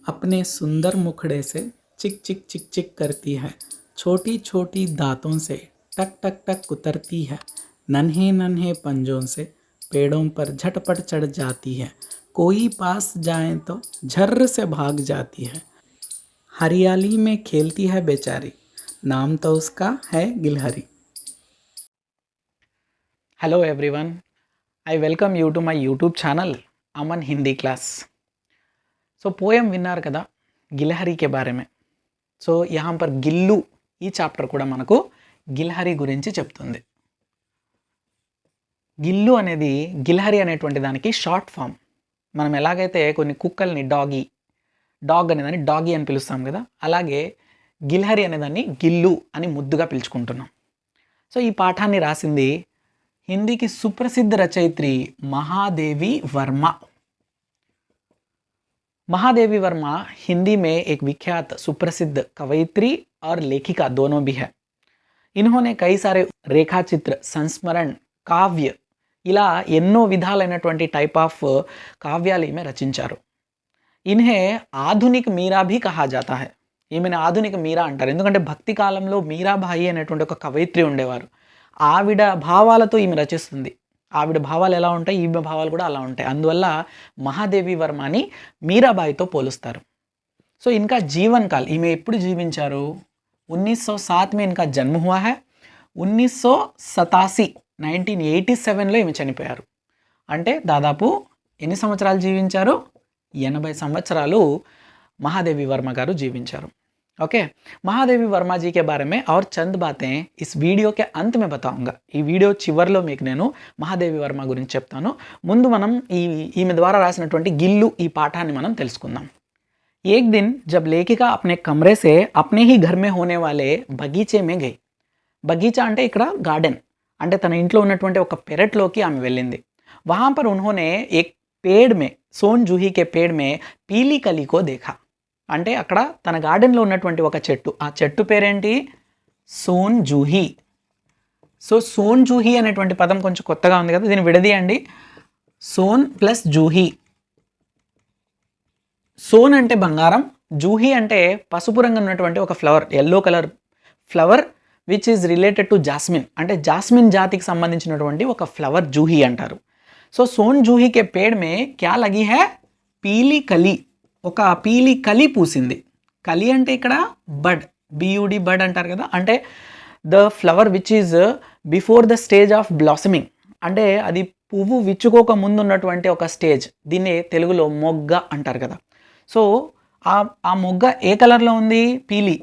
अपने सुंदर मुखड़े से चिक चिक चिक चिक करती है। छोटी छोटी दांतों से टक टक टक कुतरती है। नन्हे नन्हे पंजों से पेड़ों पर झटपट चढ़ जाती है। कोई पास जाए तो झर्र से भाग जाती है। हरियाली में खेलती है बेचारी, नाम तो उसका है गिलहरी। Hello everyone, I welcome you to my YouTube channel Aman Hindi class. So poem విన్నారు కదా గిల్హరి के बारे में। సో यहाँ पर గిల్లు ఈ చాప్టర్ కూడా మనకు గిల్హరి గురించి చెప్తుంది। గిల్లు అనేది గిల్హరి అనేటువంటి దానికి షార్ట్ ఫామ్। మనం ఎలాగైతే కొన్ని కుక్కల్ని డాగ్ అనేదాన్ని డాగీ అని పిలుస్తాం కదా, అలాగే గిల్హరి అనేదాన్ని గిల్లు అని ముద్దుగా పిలుచుకుంటున్నాం। సో ఈ పాఠాన్ని రాసింది हिंदी की सुप्रसिद्ध रचयित्री महादेवी वर्मा। महादेवी वर्मा हिंदी में एक विख्यात सुप्रसिद्ध कवयित्री और लेखिका दोनों भी है। इन्होंने कई सारे रेखा चित्र, संस्मरण, काव्य ఇలా ఎన్నో విధాలైనటువంటి టైప్ ఆఫ్ కావ్యాలు ఈమె రచించారు। ఇన్హే ఆధునిక్ మీరా भी कहा जाता है। ఈమెను ఆధునిక మీరా అంటారు, ఎందుకంటే భక్తి కాలంలో మీరాబాయి అనేటువంటి ఒక కవయిత్రి ఉండేవారు। ఆవిడ భావాలతో ఈమె రచిస్తుంది। ఆవిడ భావాలు ఎలా ఉంటాయి, ఈమె భావాలు కూడా అలా ఉంటాయి। అందువల్ల మహాదేవి వర్మని మీరాబాయితో పోలుస్తారు। సో ఇన్కా జీవన్ కాల్, ఈమె ఎప్పుడు జీవించారు? 1907 में इनका जन्म हुआ है। 1987లో ఈమె చనిపోయారు। అంటే దాదాపు ఎన్ని సంవత్సరాలు జీవించారు? 80 సంవత్సరాలు महादेवी वर्मा గారు జీవించారు। ओके, महादेवी वर्मा जी के बारे में और चंद बातें इस वीडियो के अंत में बताऊंगा। ఈ వీడియో చివర్లో మీకు నేను మహాదేవి వర్మ గురించి చెప్తాను। ముందు మనం ఈమె ద్వారా రాసినటువంటి గిల్లు ఈ పాఠాన్ని మనం తెలుసుకుందాం। एक दिन जब लेखिका अपने कमरे से अपने ही घर में होने वाले बगीचे में गई। बगीचा అంటే ఇక్కడ గార్డెన్, అంటే తన ఇంట్లో ఉన్నటువంటి ఒక పెరట్లోకి ఆమె వెళ్ళింది। वहाँ पर उन्होंने एक पेड़ में, सोन जूही के पेड़ में पीली कली को देखा। అంటే అక్కడ తన గార్డెన్లో ఉన్నటువంటి ఒక చెట్టు, ఆ చెట్టు పేరేంటి? సోన్ జూహీ। సో సోన్ జూహీ అనేటువంటి పదం కొంచెం కొత్తగా ఉంది కదా, దీన్ని విడదీయండి। సోన్ ప్లస్ జూహీ। సోన్ అంటే బంగారం, జూహీ అంటే పసుపు రంగు ఉన్నటువంటి ఒక flower, yellow colour flower which is related to jasmine, అంటే జాస్మిన్ జాతికి సంబంధించినటువంటి ఒక ఫ్లవర్ జూహీ అంటారు। సో సోన్ జూహీ కే పేడ్ మే క్యా లగి హై? పీలి కలి, ఒక పీలి కలి పూసింది। కలి అంటే ఇక్కడ బడ్, బియుడి బడ్ అంటారు కదా, అంటే the flower which is before the stage of blossoming, అంటే అది పువ్వు విచ్చుకోక ముందు ఉన్నటువంటి ఒక స్టేజ్, దీన్ని తెలుగులో మొగ్గ అంటారు కదా। సో ఆ మొగ్గ ఏ కలర్లో ఉంది?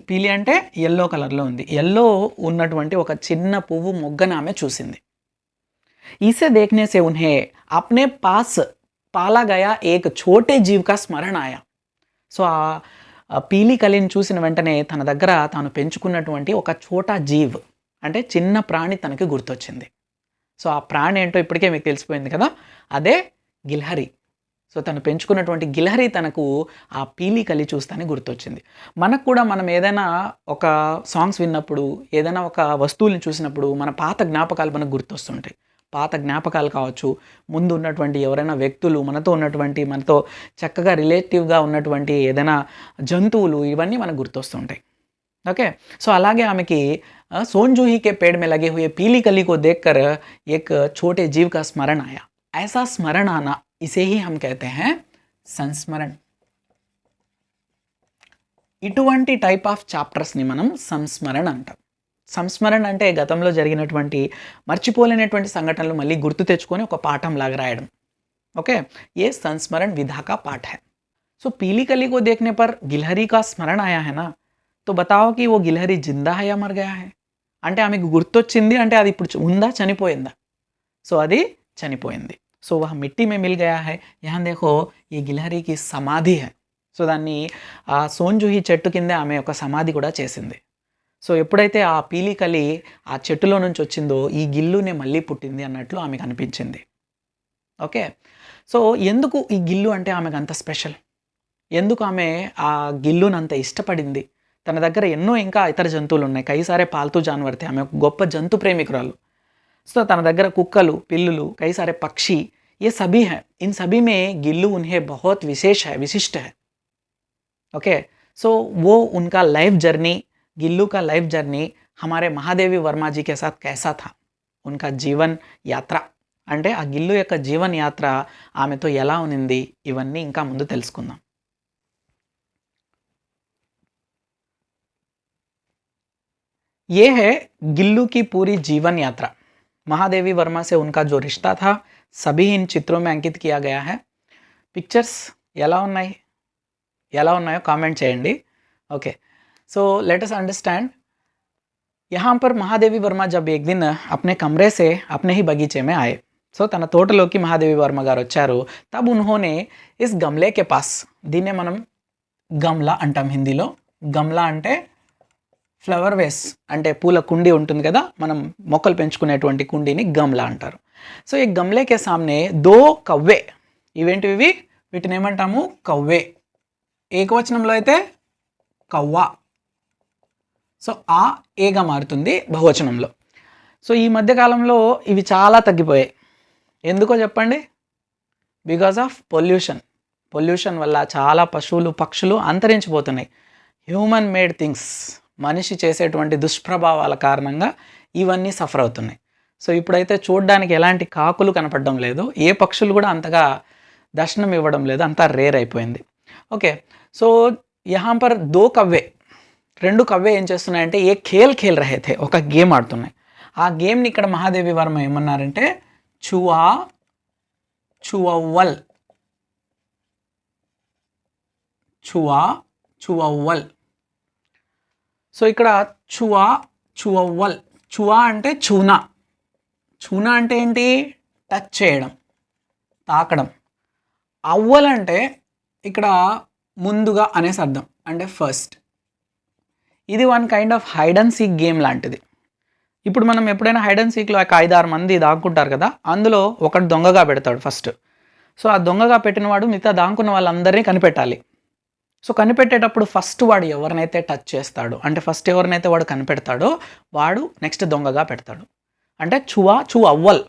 పీలి అంటే ఎల్లో కలర్లో ఉంది। ఎల్లో ఉన్నటువంటి ఒక చిన్న పువ్వు మొగ్గను ఆమె చూసింది। इसे देखने से उन्हें अपने पास पाला गया एक छोटे जीव का स्मरण आया। సో ఆ పీలి కలిని చూసిన వెంటనే తన దగ్గర తాను పెంచుకున్నటువంటి ఒక చోటా జీవ్, అంటే చిన్న ప్రాణి తనకి గుర్తొచ్చింది। సో ఆ ప్రాణి ఏంటో ఇప్పటికే మీకు తెలిసిపోయింది కదా, అదే గిల్హరి। సో తను పెంచుకున్నటువంటి గిల్హరి తనకు ఆ పీలి కలి చూస్తానే గుర్తొచ్చింది। మనకు కూడా మనం ఏదైనా ఒక సాంగ్స్ విన్నప్పుడు, ఏదైనా ఒక వస్తువుల్ని చూసినప్పుడు మన పాత జ్ఞాపకాలు మనకు గుర్తొస్తుంటాయి। పాత జ్ఞాపకాలు కావచ్చు, ముందు ఉన్నటువంటి ఎవరైనా వ్యక్తులు, మనతో చక్కగా రిలేటివ్గా ఉన్నటువంటి ఏదైనా జంతువులు, ఇవన్నీ మనకు గుర్తొస్తుంటాయి। ఓకే, సో అలాగే ఆమెకి सोन जूही के पेड़ में लगे हुए पीली कली को देखकर एक छोटे जीव का स्मरण आया। ऐसा स्मरण आना, इसे ही हम कहते हैं संस्मरण। ఇటువంటి టైప్ ఆఫ్ చాప్టర్స్ని మనం సంస్మరణ అంటాం। సంస్మరణ అంటే గతంలో జరిగినటువంటి మర్చిపోలేనటువంటి సంఘటనలు మళ్ళీ గుర్తు తెచ్చుకొని ఒక పాఠం లాగా రాయడం। ओके, ये संस्मरण विधा का पाठ है। सो पीली कली को देखने पर गिलहरी का स्मरण आया है ना, तो बताओ कि वो गिलहरी जिंदा है या मर गया है? అంటే ఆమెకు గుర్తొచ్చింది అంటే అది ఇప్పుడు ఉందా, చనిపోయిందా? సో అది చనిపోయింది। సో వహ మిట్టి మే మిల్ గయా హై, యహాं देखो ये गिलहरी की समाधि है। సో దాన్ని ఆ సోన్ జూహీ చెట్టు కింద ఆమె ఒక సమాధి కూడా చేసింది। సో ఎప్పుడైతే ఆ పీలి కలి ఆ చెట్టులో నుంచి వచ్చిందో ఈ గిల్లునే మళ్ళీ పుట్టింది అన్నట్లు ఆమెకు అనిపించింది। ఓకే, సో ఎందుకు ఈ గిల్లు అంటే ఆమెకు అంత స్పెషల్? ఎందుకు ఆమె ఆ గిల్లును అంత ఇష్టపడింది? తన దగ్గర ఎన్నో ఇంకా ఇతర జంతువులు ఉన్నాయి, కై సారే పాల్తూ జానవర్ थे, ఆమె ఒక గొప్ప జంతు ప్రేమికురాలు। సో తన దగ్గర కుక్కలు, పిల్లులు, కై సారే పక్షి, ये सभी हैं। इन सभी में गिल्लू उन्हें बहुत विशेष है, विशिष्ट है। ओके, सो वो उनका लाइफ जर्नी, गिल्लू का लाइफ जर्नी हमारे महादेवी वर्मा जी के साथ कैसा था, उनका జీవన్ యాత్ర అంటే ఆ గిల్లు యొక్క జీవన్ యాత్ర ఆమెతో ఎలా ఉనింది, ఇవన్నీ ఇంకా ముందు తెలుసుకుందాం. ये है गिल्लू की पूरी जीवन यात्रा. महादेवी वर्मा से उनका जो रिश्ता था सभी इन चित्रों में अंकित किया गया है. पिक्चर्स ఎలా ఉన్నాయో కామెంట్ చేయండి. Okay, so let us understand. यहाँ पर महादेवी वर्मा जब एक दिन अपने कमरे से अपने ही बगीचे में आए, सो తన తోటలోకి మహాదేవి వర్మ గారు వచ్చారు. तब उन्होंने इस गमले के पास, దీన్నే మనం గమ్లా అంటాం హిందీలో. గమ్లా అంటే ఫ్లవర్ వేస్, అంటే పూల కుండి ఉంటుంది కదా, మనం మొక్కలు పెంచుకునేటువంటి కుండీని గమ్లా అంటారు. సో ఈ గమ్లేకే సామ్నే దో కవ్వే, ఇవేంటివి, వీటిని ఏమంటాము, కవ్వే. ఏకవచనంలో అయితే కవ్వా, సో ఆ ఏగా మారుతుంది బహువచనంలో. సో ఈ మధ్యకాలంలో ఇవి చాలా తగ్గిపోయాయి. ఎందుకో చెప్పండి? బికాజ్ ఆఫ్ పొల్యూషన్ వల్ల చాలా పశువులు పక్షులు అంతరించిపోతున్నాయి. హ్యూమన్ మేడ్ థింగ్స్, మనిషి చేసేటువంటి దుష్ప్రభావాల కారణంగా ఇవన్నీ సఫర్ అవుతున్నాయి. సో ఇప్పుడైతే చూడడానికి ఎలాంటి కాకులు కనపడడం లేదు, ఏ పక్షులు కూడా అంతగా దర్శనం ఇవ్వడం లేదు, అంతా రేర్ అయిపోయింది. ఓకే, సో యహాం పర్ దో కవ్వే, రెండు కవ్వే ఏం చేస్తున్నాయంటే ఏ ఖేల్ రహే థే, ఒక గేమ్ ఆడుతున్నాయి. ఆ గేమ్ని ఇక్కడ మహాదేవి వర్మ ఏమన్నారంటే చువవ్వల్. సో ఇక్కడ చువవ్వల్, చువా అంటే చూనా అంటే ఏంటి, టచ్ చేయడం, తాకడం. అవ్వల్ అంటే ఇక్కడ ముందుగా అనేసి అర్థం, అంటే ఫస్ట్. ఇది one kind of hide and seek game లాంటిది. ఇప్పుడు మనం ఎప్పుడైనా హైడ్ అండ్ సీక్లో ఒక 5-6 మంది దాక్కుంటారు కదా, అందులో ఒకటి దొంగగా పెడతాడు ఫస్ట్. సో ఆ దొంగగా పెట్టినవాడు మిగతా దాక్కున్న వాళ్ళందరినీ కనిపెట్టాలి. సో కనిపెట్టేటప్పుడు ఫస్ట్ వాడు ఎవరినైతే టచ్ చేస్తాడో, అంటే ఫస్ట్ ఎవరినైతే వాడు కనిపెడతాడో వాడు నెక్స్ట్ దొంగగా పెడతాడు. అంటే చూ అవ్వల్,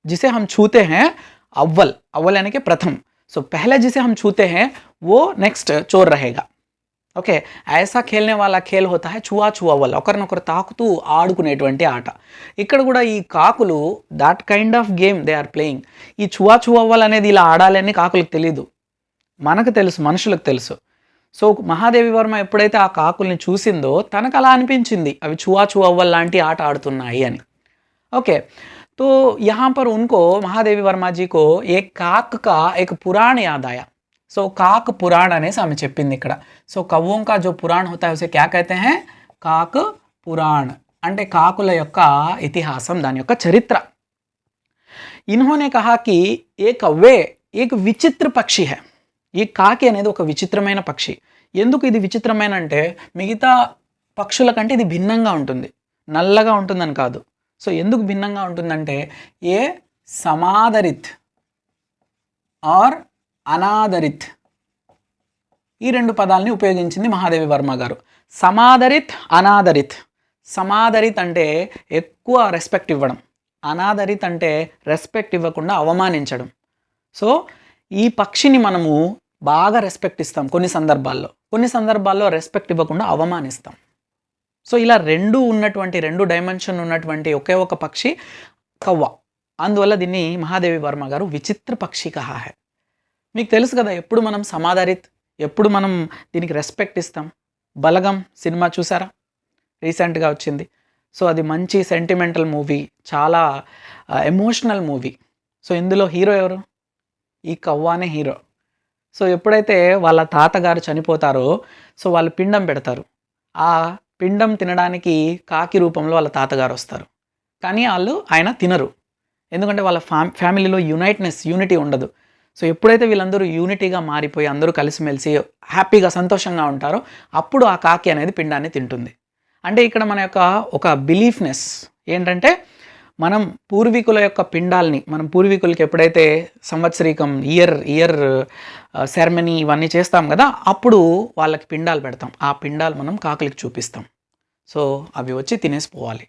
జిసే హమ్ छूते हैं अव्वल यानी कि प्रथम. सो पहले जिसे हम छूते हैं वो नेक्स्ट चोर रहेगा. ఓకే, ఐసా ఖేల్నే వాళ్ళ ఖేల్ హోతా హై చువవ్వల్, ఒకరినొకరు తాకుతూ ఆడుకునేటువంటి ఆట. ఇక్కడ కూడా ఈ కాకులు that kind of game they are playing. ఈ చువవ్వల్ అనేది ఇలా ఆడాలని కాకులకు తెలీదు, మనకు తెలుసు, మనుషులకు తెలుసు. సో మహాదేవి వర్మ ఎప్పుడైతే ఆ కాకుల్ని చూసిందో తనకు అలా అనిపించింది, అవి చువవ్వల్ లాంటి ఆట ఆడుతున్నాయి అని. ఓకే, तो यहाँ पर उनको महादेवी वर्मा जी को एक काक का एक पुराण याद आया. సో కాక్ పురాణ్ అనేసి ఆమె చెప్పింది ఇక్కడ. సో కవ్వం కా జో పురాణ్ హోతా హై ఉసే క్యా కహతే హై, కాక్ పురాణ్, అంటే కాకుల యొక్క ఇతిహాసం, దాని యొక్క చరిత్ర. ఇన్హోనే కహా కి ఏ కవ్వే ఏక్ విచిత్ర పక్షి హై. ఈ కాకి అనేది ఒక విచిత్రమైన పక్షి. ఎందుకు ఇది విచిత్రమైన అంటే మిగతా పక్షుల కంటే ఇది భిన్నంగా ఉంటుంది, నల్లగా ఉంటుందని కాదు. సో ఎందుకు భిన్నంగా ఉంటుందంటే ఏ సమాదరిత్ ఆర్ అనాదరిత్, ఈ రెండు పదాలని ఉపయోగించింది మహాదేవి వర్మ గారు. సమాదరిత్, అనాదరిత్. సమాదరిత్ అంటే ఎక్కువ రెస్పెక్ట్ ఇవ్వడం, అనాదరిత్ అంటే రెస్పెక్ట్ ఇవ్వకుండా అవమానించడం. సో ఈ పక్షిని మనము బాగా రెస్పెక్ట్ ఇస్తాం కొన్ని సందర్భాల్లో రెస్పెక్ట్ ఇవ్వకుండా అవమానిస్తాం. సో ఇలా రెండు డైమెన్షన్ ఉన్నటువంటి ఒకే ఒక పక్షి కవ్వ. అందువల్ల దీన్ని మహాదేవి వర్మ గారు విచిత్ర పక్షి కహా హై. మీకు తెలుసు కదా, ఎప్పుడు మనం సమాదరిత్, ఎప్పుడు మనం దీనికి రెస్పెక్ట్ ఇస్తాం. బలగం సినిమా చూసారా, రీసెంట్గా వచ్చింది. సో అది మంచి సెంటిమెంటల్ మూవీ, చాలా ఎమోషనల్ మూవీ. సో ఇందులో హీరో ఎవరు, ఈ కవ్వానే హీరో. సో ఎప్పుడైతే వాళ్ళ తాతగారు చనిపోతారో సో వాళ్ళు పిండం పెడతారు. ఆ పిండం తినడానికి కాకి రూపంలో వాళ్ళ తాతగారు వస్తారు, కానీ ఆయన తినరు. ఎందుకంటే వాళ్ళ ఫ్యామిలీలో యూనిటీ ఉండదు. సో ఎప్పుడైతే వీళ్ళందరూ యూనిటీగా మారిపోయి అందరూ కలిసిమెలిసి హ్యాపీగా సంతోషంగా ఉంటారో అప్పుడు ఆ కాకి అనేది పిండాన్ని తింటుంది. అంటే ఇక్కడ మన యొక్క ఒక బిలీఫ్నెస్ ఏంటంటే, మనం పూర్వీకుల యొక్క పిండాల్ని, మనం పూర్వీకులకి ఎప్పుడైతే సంవత్సరీకం ఇయర్ సెరమనీ ఇవన్నీ చేస్తాం కదా, అప్పుడు వాళ్ళకి పిండాలు పెడతాం. ఆ పిండాలు మనం కాకులకి చూపిస్తాం. సో అవి వచ్చి తినేసిపోవాలి.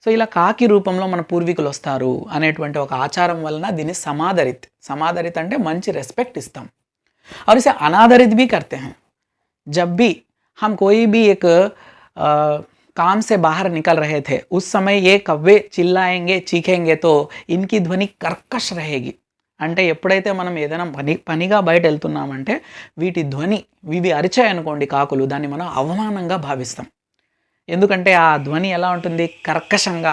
సో ఇలా కాకి రూపంలో మన పూర్వీకులు వస్తారు అనేటువంటి ఒక ఆచారం వలన దీన్ని సమాదరిత్ అంటే మంచి రెస్పెక్ట్ ఇస్తాం. और इसे अनादरित भी करते हैं. जब भी हम कोई भी एक काम से बाहर निकल रहे थे, उस समय ये कव्वे चिल्लाएंगे, चीखेंगे तो इनकी ध्वनि कर्कश रहेगी. అంటే ఎప్పుడైతే మనం ఏదైనా పనిగా బయట వెళ్తున్నామంటే వీటి ధ్వని, ఇవి అరిచాయనుకోండి కాకులు, దాన్ని మనం అవమానంగా భావిస్తాం. ఎందుకంటే ఆ ధ్వని ఎలా ఉంటుంది, కర్కశంగా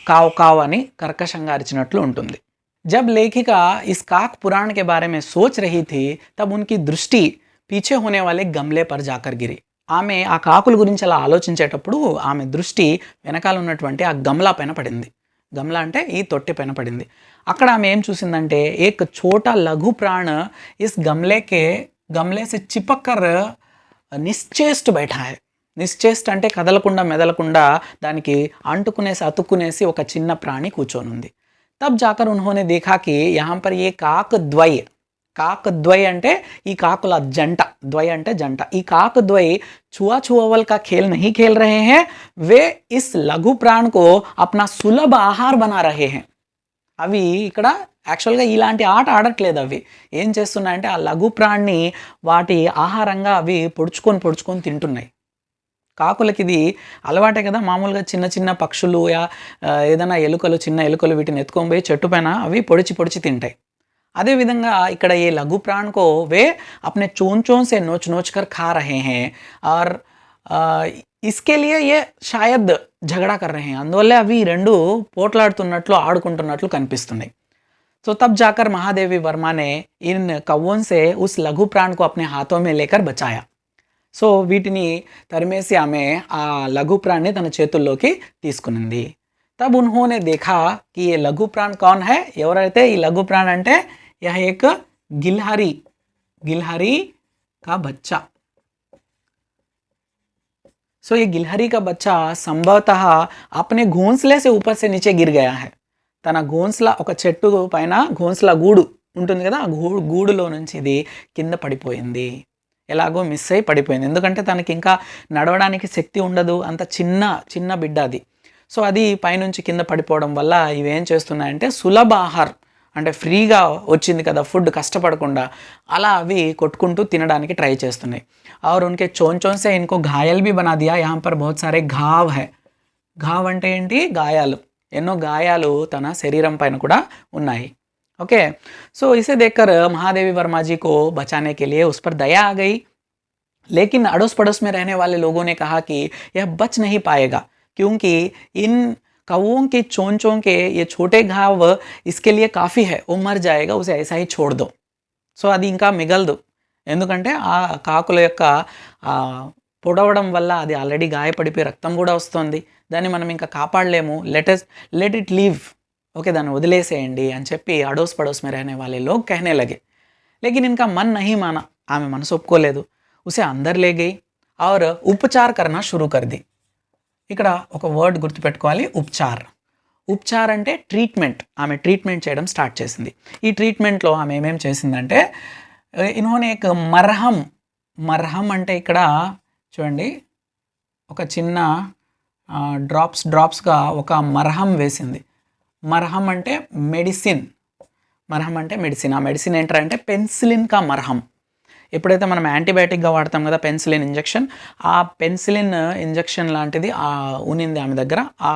కావ్ కావ్ అని కర్కశంగా అరిచినట్లు ఉంటుంది. जब लेखिका इस काक पुराण के बारे में सोच रही थी, तब उनकी दृष्टि पीछे होने वाले गमले पर जाकर गिरी. ఆమె ఆ కాకుల గురించి అలా ఆలోచించేటప్పుడు ఆమె దృష్టి వెనకాల ఉన్నటువంటి ఆ గమ్లా పైన పడింది. గమ్లా అంటే ఈ తొట్టి పైన పడింది. అక్కడ ఆమె ఏం చూసిందంటే ఏక్ ఛోటా లఘు ప్రాణ ఇస్ గమ్లే సే చిపక్ కర్ నిశ్చేష్ట బైఠా హై. నిశ్చేష్ట అంటే కదలకుండా మెదలకుండా దానికి అంటుకునేసి అతుక్కునేసి ఒక చిన్న ప్రాణి కూర్చొని ఉంది. तब जाकर उन्होंने देखा कि यहाँ पर ये काक द्वय అంటే ఈ కాకుల జంట, ద్వయ అంటే జంట. ఈ కాक द्वय छुआ छुआवल का खेल नहीं खेल रहे हैं, वे इस लघु प्राण को अपना सुलभ आहार बना रहे हैं. అవి ఇక్కడ యాక్చువల్గా ఇలాంటి ఆట ఆడట్లేదు. అవి ఏం చేస్తున్నాయంటే ఆ లఘు ప్రాణ్ణి వాటి ఆహారంగా అవి పొడుచుకొని తింటున్నాయి. కాకులకి ఇది అలవాటే కదా, మామూలుగా చిన్న చిన్న పక్షులు ఏదైనా ఎలుకలు, చిన్న ఎలుకలు వీటిని ఎత్తుకొని పోయి చెట్టు పైన అవి పొడిచి తింటాయి. అదేవిధంగా ఇక్కడ ఏ లఘు ప్రాణ కో వే అప్నే చోన్ సే నోచ్ కర్ ఖా రహే హే ఆర్ ఇస్కే లియే ఏ షాయద్ झगड़ा कर रहे हैं. అందువల్ల అవి రెండు పోట్లాడుతున్నట్లు ఆడుకుంటున్నట్లు కనిపిస్తున్నాయి. तो तब जाकर महादेवी वर्मा ने इन कौवों से उस लघु प्राण को अपने हाथों में लेकर बचाया. సో వీటిని తరిమేసి ఆమె ఆ లఘు ప్రాణ్ని తన చేతుల్లోకి తీసుకునింది. తబ్ ఉన్హోనే దేఖా కి ఏ లఘు ప్రాణ్ కౌన్ హై, ఎవరైతే ఈ లఘు ప్రాణ్ అంటే యహ్ ఏక్ గిల్హరి కా బచ్చా. సో ये गिलहरी का बच्चा संभवतः अपने घोंसले से ऊपर से नीचे गिर गया है. తన ఘోంస్లా, ఒక చెట్టు పైన ఘోంస్లా గూడు ఉంటుంది కదా, ఆ గూడులో నుంచి ఇది కింద పడిపోయింది. ఎలాగో మిస్ అయి పడిపోయింది. ఎందుకంటే తనకి ఇంకా నడవడానికి శక్తి ఉండదు, అంత చిన్న బిడ్డ అది. సో అది పైనుంచి కింద పడిపోవడం వల్ల ఇవేం చేస్తున్నాయంటే సులభ ఆహార్ అంటే ఫ్రీగా వచ్చింది కదా ఫుడ్, కష్టపడకుండా, అలా అవి కొట్టుకుంటూ తినడానికి ట్రై చేస్తున్నాయి. और उनके चोन से इनको घायल भी बना दिया. यहाँ पर बहुत सारे घाव है. घाव అంటే ఏంటి, గాయాలు. ఎన్నో గాయాలు తన శరీరం పైన కూడా ఉన్నాయి. ओके, सो इसे देखकर महादेवी वर्मा जी को बचाने के लिए उस पर दया आ गई. लेकिन अड़ोस पड़ोस में रहने वाले लोगों ने कहा कि यह बच नहीं पाएगा, क्योंकि इन कौवों के चोंचों के ये छोटे घाव इसके लिए काफ़ी है, वो मर जाएगा, उसे ऐसा ही छोड़ दो. సో అది ఇంకా మిగలదు, ఎందుకంటే ఆ కాకుల యొక్క పొడవడం వల్ల అది ఆల్రెడీ గాయపడిపోయి రక్తం కూడా వస్తుంది, దాన్ని మనం ఇంకా కాపాడలేము, లెట్ ఇట్ లీవ్, ఓకే దాన్ని వదిలేసేయండి అని చెప్పి అడోస్ పడోస్ మే रहने वाले लोग कहने लगे. लेकिन इनका मन नहीं माना, ఆమె మనసు ఒప్పుకోలేదు. ఉసే అందర్ లే గయి और उपचार करना शुरू कर दी. ఇక్కడ ఒక వర్డ్ గుర్తుపెట్టుకోవాలి, ఉపచార్ అంటే ట్రీట్మెంట్. ఆమె ట్రీట్మెంట్ చేయడం స్టార్ట్ చేసింది. ఈ ట్రీట్మెంట్లో ఆమె ఏమేం చేసిందంటే ఇన్హోనే ఏక్ మర్హం అంటే ఇక్కడ చూడండి ఒక చిన్న డ్రాప్స్గా ఒక మర్హం వేసింది. మర్హం అంటే మెడిసిన్. ఆ మెడిసిన్ ఏంటంటే పెన్సిలిన్ కా మర్హం. ఎప్పుడైతే మనం యాంటీబయాటిక్గా వాడతాం కదా పెన్సిలిన్ ఇంజెక్షన్, ఆ పెన్సిలిన్ ఇంజెక్షన్ లాంటిది ఉనింది ఆమె దగ్గర. ఆ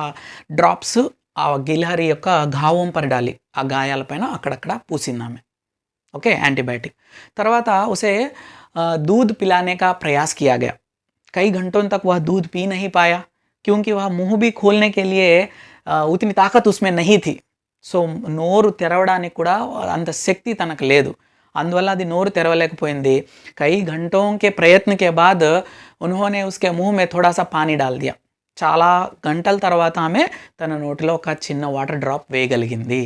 డ్రాప్స్ ఆ గిల్హరి యొక్క ఘావం పరిడాలి, ఆ గాయాలపైన అక్కడక్కడ పూసింది ఆమె. Okay, antibiotic. తర్వాత उसे दूध पिलाने का प्रयास किया गया. कई घंटों तक वह दूध पी नहीं पाया, क्योंकि वह मुंह भी खोलने के लिए उतनी ताकत उसमें नहीं थी. సో నోరు తెరవడానికి కూడా అంత శక్తి తనకు లేదు, అందువల్ల అది నోరు తెరవలేకపోయింది. కై घंटों के प्रयत्न के बाद उन्होंने उसके मुंह में थोड़ा सा पानी डाल दिया. చాలా గంటల తర్వాత ఆమె తన నోటిలో ఒక చిన్న వాటర్ డ్రాప్ వేయగలిగింది.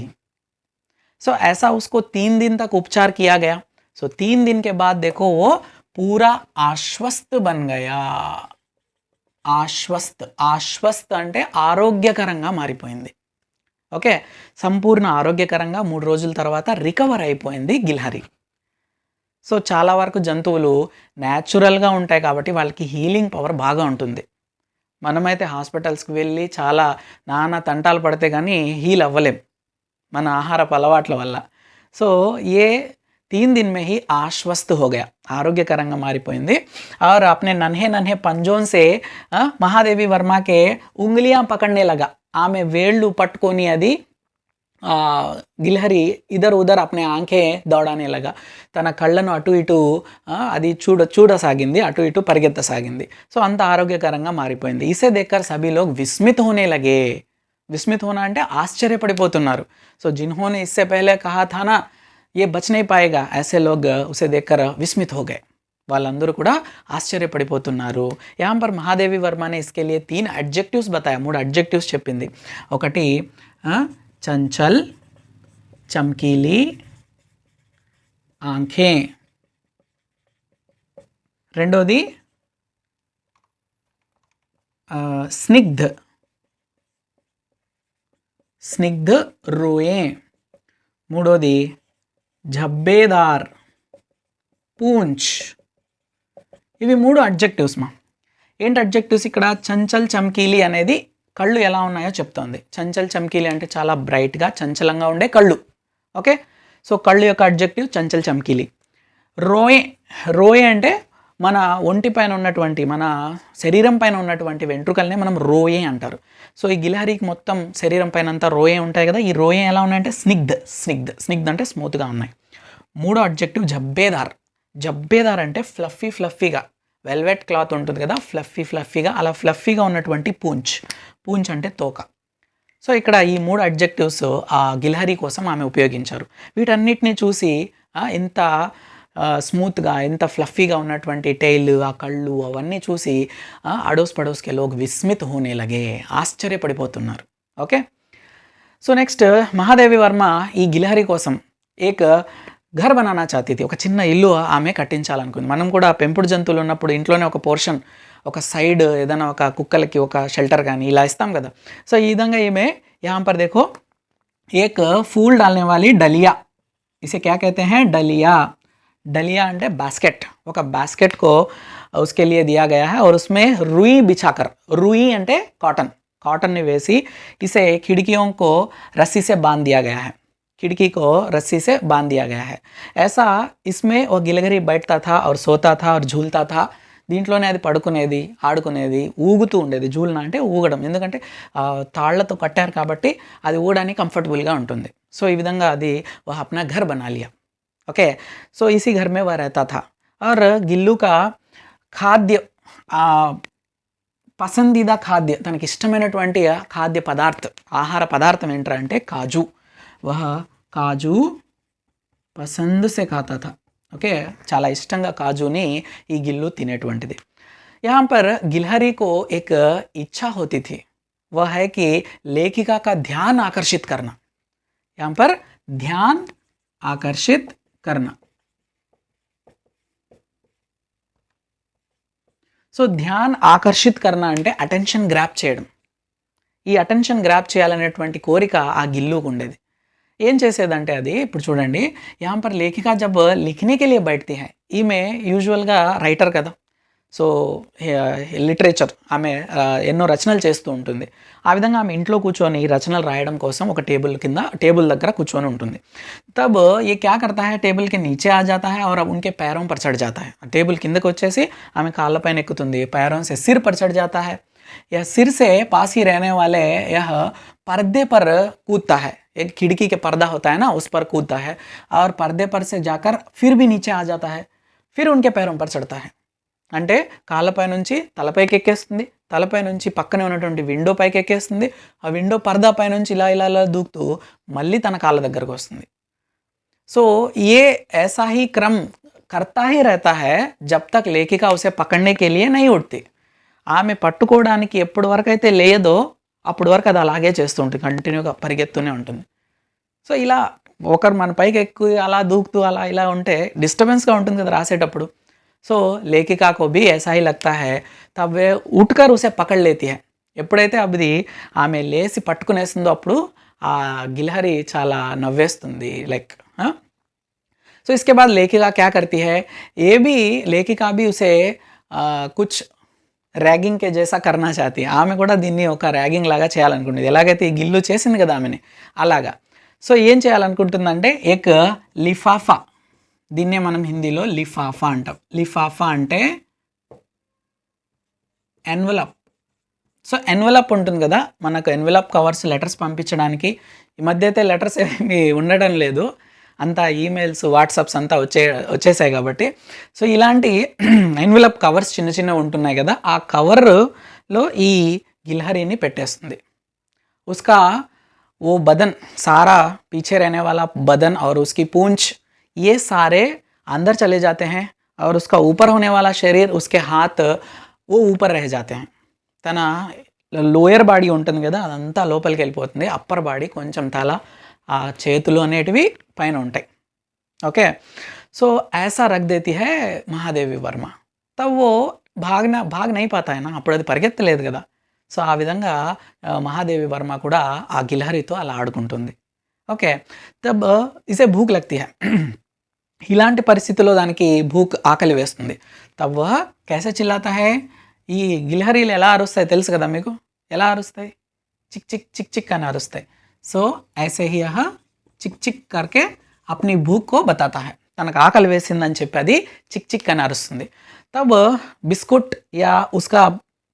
सो ऐसा उसको 3 दिन तक उपचार किया गया. सो 3 दिन के बाद देखो वो पूरा आश्वस्त बन गया. ఆశ్వస్త్ అంటే ఆరోగ్యకరంగా మారిపోయింది. ఓకే, సంపూర్ణ ఆరోగ్యకరంగా 3 రోజుల తర్వాత రికవర్ అయిపోయింది గిల్హరి. సో చాలా వరకు జంతువులు న్యాచురల్గా ఉంటాయి కాబట్టి వాళ్ళకి హీలింగ్ పవర్ బాగా ఉంటుంది. మనమైతే హాస్పిటల్స్కి వెళ్ళి చాలా నానా తంటాలు పడితే కానీ హీల్ అవ్వలేం మన ఆహారపు అలవాట్ల వల్ల. సో ఏ 3 दिन में ही आश्वस्त हो गया, ఆరోగ్యకరంగా మారిపోయింది. और अपने नन्हे नन्हे पंजों से महादेवी वर्मा के उंगलियां पकड़ने लगा. ఆమె వేళ్ళు పట్టుకొని అది గిల్హరి ఇదర్ ఉదర్ అప్నే ఆంఖే దౌడానే లగా, తన కళ్ళను అటు ఇటు అది చూడసాగింది, అటు ఇటు పరిగెత్తసాగింది. సో అంత ఆరోగ్యకరంగా మారిపోయింది. ఇసే దేక్కర్ సభీ లోగ్ విస్మిత్ హోనే లగే. విస్మిత్ హోనా అంటే ఆశ్చర్యపడిపోతున్నారు. సో జిన్హోనే ఇస్సే పహలే కహా థా నా ये बच नहीं पाएगा, ऐसे लोग उसे देखकर विस्मित हो गए. వాళ్ళందరూ కూడా ఆశ్చర్యపడిపోతున్నారు. यहाँ पर महादेवी वर्मा ने इसके लिए 3 एडजेक्टिव्स बताया, 3 एडजेक्टिव्स చెప్పింది. ఒకటి चंचल, चमकीली आंखें, రెండోది स्निग्ध, स्निग्ध रोएं, మూడోది झब्बेदार पूंछ. ఇవి 3 అడ్జెక్టివ్స్ మా. ఏంటి అడ్జెక్టివ్స్ ఇక్కడ? చంచల్ చమ్కీలి అనేది కళ్ళు ఎలా ఉన్నాయో చెప్తోంది. చంచల్ చమ్కీలి అంటే చాలా బ్రైట్గా చంచలంగా ఉండే కళ్ళు. ఓకే, సో కళ్ళు యొక్క అడ్జెక్టివ్ చంచల్ చమ్కీలి. రోయే, రోయే అంటే మన ఒంటి పైన ఉన్నటువంటి, మన శరీరం పైన ఉన్నటువంటి వెంట్రుకల్ని మనం రోయే అంటారు. సో ఈ గిల్హరికి మొత్తం శరీరం పైన అంతా రోయే ఉంటాయి కదా. ఈ రోయే ఎలా ఉన్నాయంటే స్నిగ్ధ అంటే స్మూత్గా ఉన్నాయి. మూడో అడ్జెక్టివ్ జబ్బేదార్. జబ్బేదార్ అంటే ఫ్లఫీగా, వెల్వెట్ క్లాత్ ఉంటుంది కదా, ఫ్లఫీగా, అలా ఫ్లఫీగా ఉన్నటువంటి పూంచ్ అంటే తోక. సో ఇక్కడ ఈ 3 అడ్జెక్టివ్స్ ఆ గిల్హరి కోసం ఆమె ఉపయోగించారు. వీటన్నిటిని చూసి ఇంత స్మూత్గా, ఎంత ఫ్లఫీగా ఉన్నటువంటి టైల్, ఆ కళ్ళు అవన్నీ చూసి అడోస్ పడోస్కే లోగ్ విస్మిత్ హోనే లగే, ఆశ్చర్యపడిపోతున్నారు. ఓకే, సో నెక్స్ట్ మహాదేవి వర్మ ఈ గిల్హరి కోసం ఏక్ ఘర్ బనానా చాతీ, ఒక చిన్న ఇల్లు ఆమె కట్టించాలనుకుంది. మనం కూడా పెంపుడు జంతువులు ఉన్నప్పుడు ఇంట్లోనే ఒక పోర్షన్, ఒక సైడ్ ఏదైనా ఒక కుక్కలకి ఒక షెల్టర్ కానీ ఇలా ఇస్తాం కదా. సో ఈ విధంగా ఈమె यहाँ पर देखो एक फूल डालने वाली डलिया, इसे क्या कहते हैं? डलिया అంటే బాస్కెట్. ఒక బాస్కెట్ को उसके लिए दिया गया है और उसमें रुई बिछाकर, रुई అంటే కాటన్ని వేసి इसे खिड़कियों को रस्सी से बांध दिया गया है, खिड़की को रस्सी से बांध दिया गया है. ऐसा इसमें वो గిలహరి बैठता था और सोता था और झूलता था. దీంట్లోనే అది పడుకునేది, ఆడుకునేది, ఊగుతూ ఉండేది. జూల్నా అంటే ఊగడం, ఎందుకంటే తాళ్లతో కట్టారు కాబట్టి అది ఊగడానికి కంఫర్టబుల్గా ఉంటుంది. సో ఈ విధంగా అది వह अपना घर बना लिया. ओके, सो इसी घर में वह रहता था. और गिल्लू का खाद्य, పసందీదా ఖాద్య, తనకి ఇష్టమైనటువంటి ఖాద్య పదార్థ, ఆహార పదార్థం ఏంట్రా అంటే కాజు. వహ కాజు పసంద్ సే ఖాతా థా. ఓకే, చాలా ఇష్టంగా కాజుని ఈ గిల్లు తినేటువంటిది. यहाँ पर गिलहरी को एक इच्छा होती थी, वह है कि लेखिका का ध्यान आकर्षित करना. यहाँ पर ध्यान आकर्षित करना. సో ధ్యాన్ ఆకర్షిత్ కర్ణ అంటే అటెన్షన్ గ్రాప్ చేయడం. ఈ అటెన్షన్ గ్రాప్ చేయాలనేటువంటి కోరిక ఆ గిల్లుకు ఉండేది. ఏం చేసేదంటే అది, ఇప్పుడు చూడండి, यहाँ पर लेखिका जब लिखने के लिए बैठती है, ఈమె యూజువల్గా రైటర్ కదా, సో లిటరేచర్, ఆమె ఎన్నో రచనలు చేస్తూ ఉంటుంది. ఆ విధంగా ఆమె ఇంట్లో కూర్చొని రచనలు రాయడం కోసం ఒక టేబుల్ దగ్గర కూర్చొని ఉంటుంది. తబ్ ये क्या करता है, टेबल के नीचे आ जाता है और उनके पैरों पर चढ़ जाता है. టేబుల్ కిందకు వచ్చేసి ఆమె కాళ్ళపైన ఎక్కుతుంది. पैरों से सिर पर चढ़ जाता है. यह सिर से पास ही रहने वाले यह पर्दे पर कूदता है. एक खिड़की के पर्दा होता है ना, उस पर कूदता है और पर्दे पर से जाकर फिर भी नीचे आ जाता है, फिर उनके पैरों पर चढ़ता है. అంటే కాళ్ళపై నుంచి తలపైకి ఎక్కేస్తుంది, తలపై నుంచి పక్కనే ఉన్నటువంటి విండో పైకి ఎక్కేస్తుంది, ఆ విండో పర్దా పై నుంచి ఇలా ఇలా ఇలా దూకుతూ మళ్ళీ తన కాళ్ళ దగ్గరకు వస్తుంది. సో ये ऐसा ही क्रम करता ही रहता है जब तक लेखिका उसे पकड़ने के लिए नहीं उठती. ఆమె పట్టుకోవడానికి ఎప్పటి వరకు అయితే లేదో అప్పటి వరకు అది అలాగే చేస్తూ ఉంటుంది, కంటిన్యూగా పరిగెత్తూనే ఉంటుంది. సో ఇలా ఒకరు మన పైకి ఎక్కువ అలా దూకుతూ అలా ఇలా ఉంటే డిస్టర్బెన్స్గా ఉంటుంది కదా రాసేటప్పుడు. సో లేఖికా को भी ऐसा ही लगता है, तब वे उठकर उसे पकड़ लेती है. ఎప్పుడైతే అది ఆమె లేసి పట్టుకునేస్తుందో అప్పుడు ఆ గిల్హరి చాలా నవ్వేస్తుంది, లైక్. సో इसके बाद लेखिका क्या करती है, ये भी लेखिका भी उसे कुछ ర్యాగింగ్ కే జైసా కర్నా చాతి. ఆమె కూడా దీన్ని ఒక ర్యాగింగ్ లాగా చేయాలనుకుంటుంది, ఎలాగైతే ఈ గిల్లు చేసింది కదా ఆమెని అలాగా. సో ఏం చేయాలనుకుంటుందంటే, ఏక్ లిఫాఫా, దీన్నే మనం హిందీలో లిఫాఫా అంటాం. లిఫాఫా అంటే ఎన్వలప్. సో ఎన్వలప్ ఉంటుంది కదా, మనకు ఎన్వలప్ కవర్స్ లెటర్స్ పంపించడానికి. ఈ మధ్య అయితే లెటర్స్ ఏమి ఉండడం లేదు, అంతా ఈమెయిల్స్ వాట్సాప్స్ అంతా వచ్చేసాయి కాబట్టి. సో ఇలాంటి ఎన్వలప్ కవర్స్ చిన్న చిన్నవి ఉంటున్నాయి కదా, ఆ కవర్లో ఈ గిల్హరీని పెట్టేస్తుంది. ఉస్కా वो बदन सारा पीछे रहने वाला बदन और उसकी पूंछ ये सारे अंदर चले जाते हैं और उसका ऊपर होने वाला शरीर उसके हाथ वो ऊपर रह जाते हैं. తన లోయర్ బాడీ ఉంటుంది కదా అదంతా లోపలికి వెళ్ళిపోతుంది, అప్పర్ బాడీ కొంచెం తల ఆ చేతులు అనేటివి పైన ఉంటాయి. ఓకే, సో ऐसा रख देती है महादेवी वर्मा. तब वो भाग नहीं पाता है ना, అప్పుడు అది పరిగెత్తలేదు కదా. సో ఆ విధంగా మహాదేవి వర్మ కూడా ఆ గిల్హరితో అలా ఆడుకుంటుంది. ఓకే, తబ్ ఇసే భూక్ లగ్తీ హై. ఇలాంటి పరిస్థితుల్లో దానికి ఆకలి వేస్తుంది. తబ్ కైసే చిల్లాతా హై, ఈ గిల్హరీలు ఎలా అరుస్తాయి తెలుసు కదా మీకు, ఎలా అరుస్తాయి? చిక్ చిక్ చిక్ చిక్ అని అరుస్తాయి. సో ఐసే హీ చిక్ చిక్ కర్కే అప్ని భూక్ కో బతాతా హై. తనకు ఆకలి వేసిందని చెప్పి అది చిక్ చిక్ అని అరుస్తుంది. తబ్ బిస్కుట్ యా ఉస్కా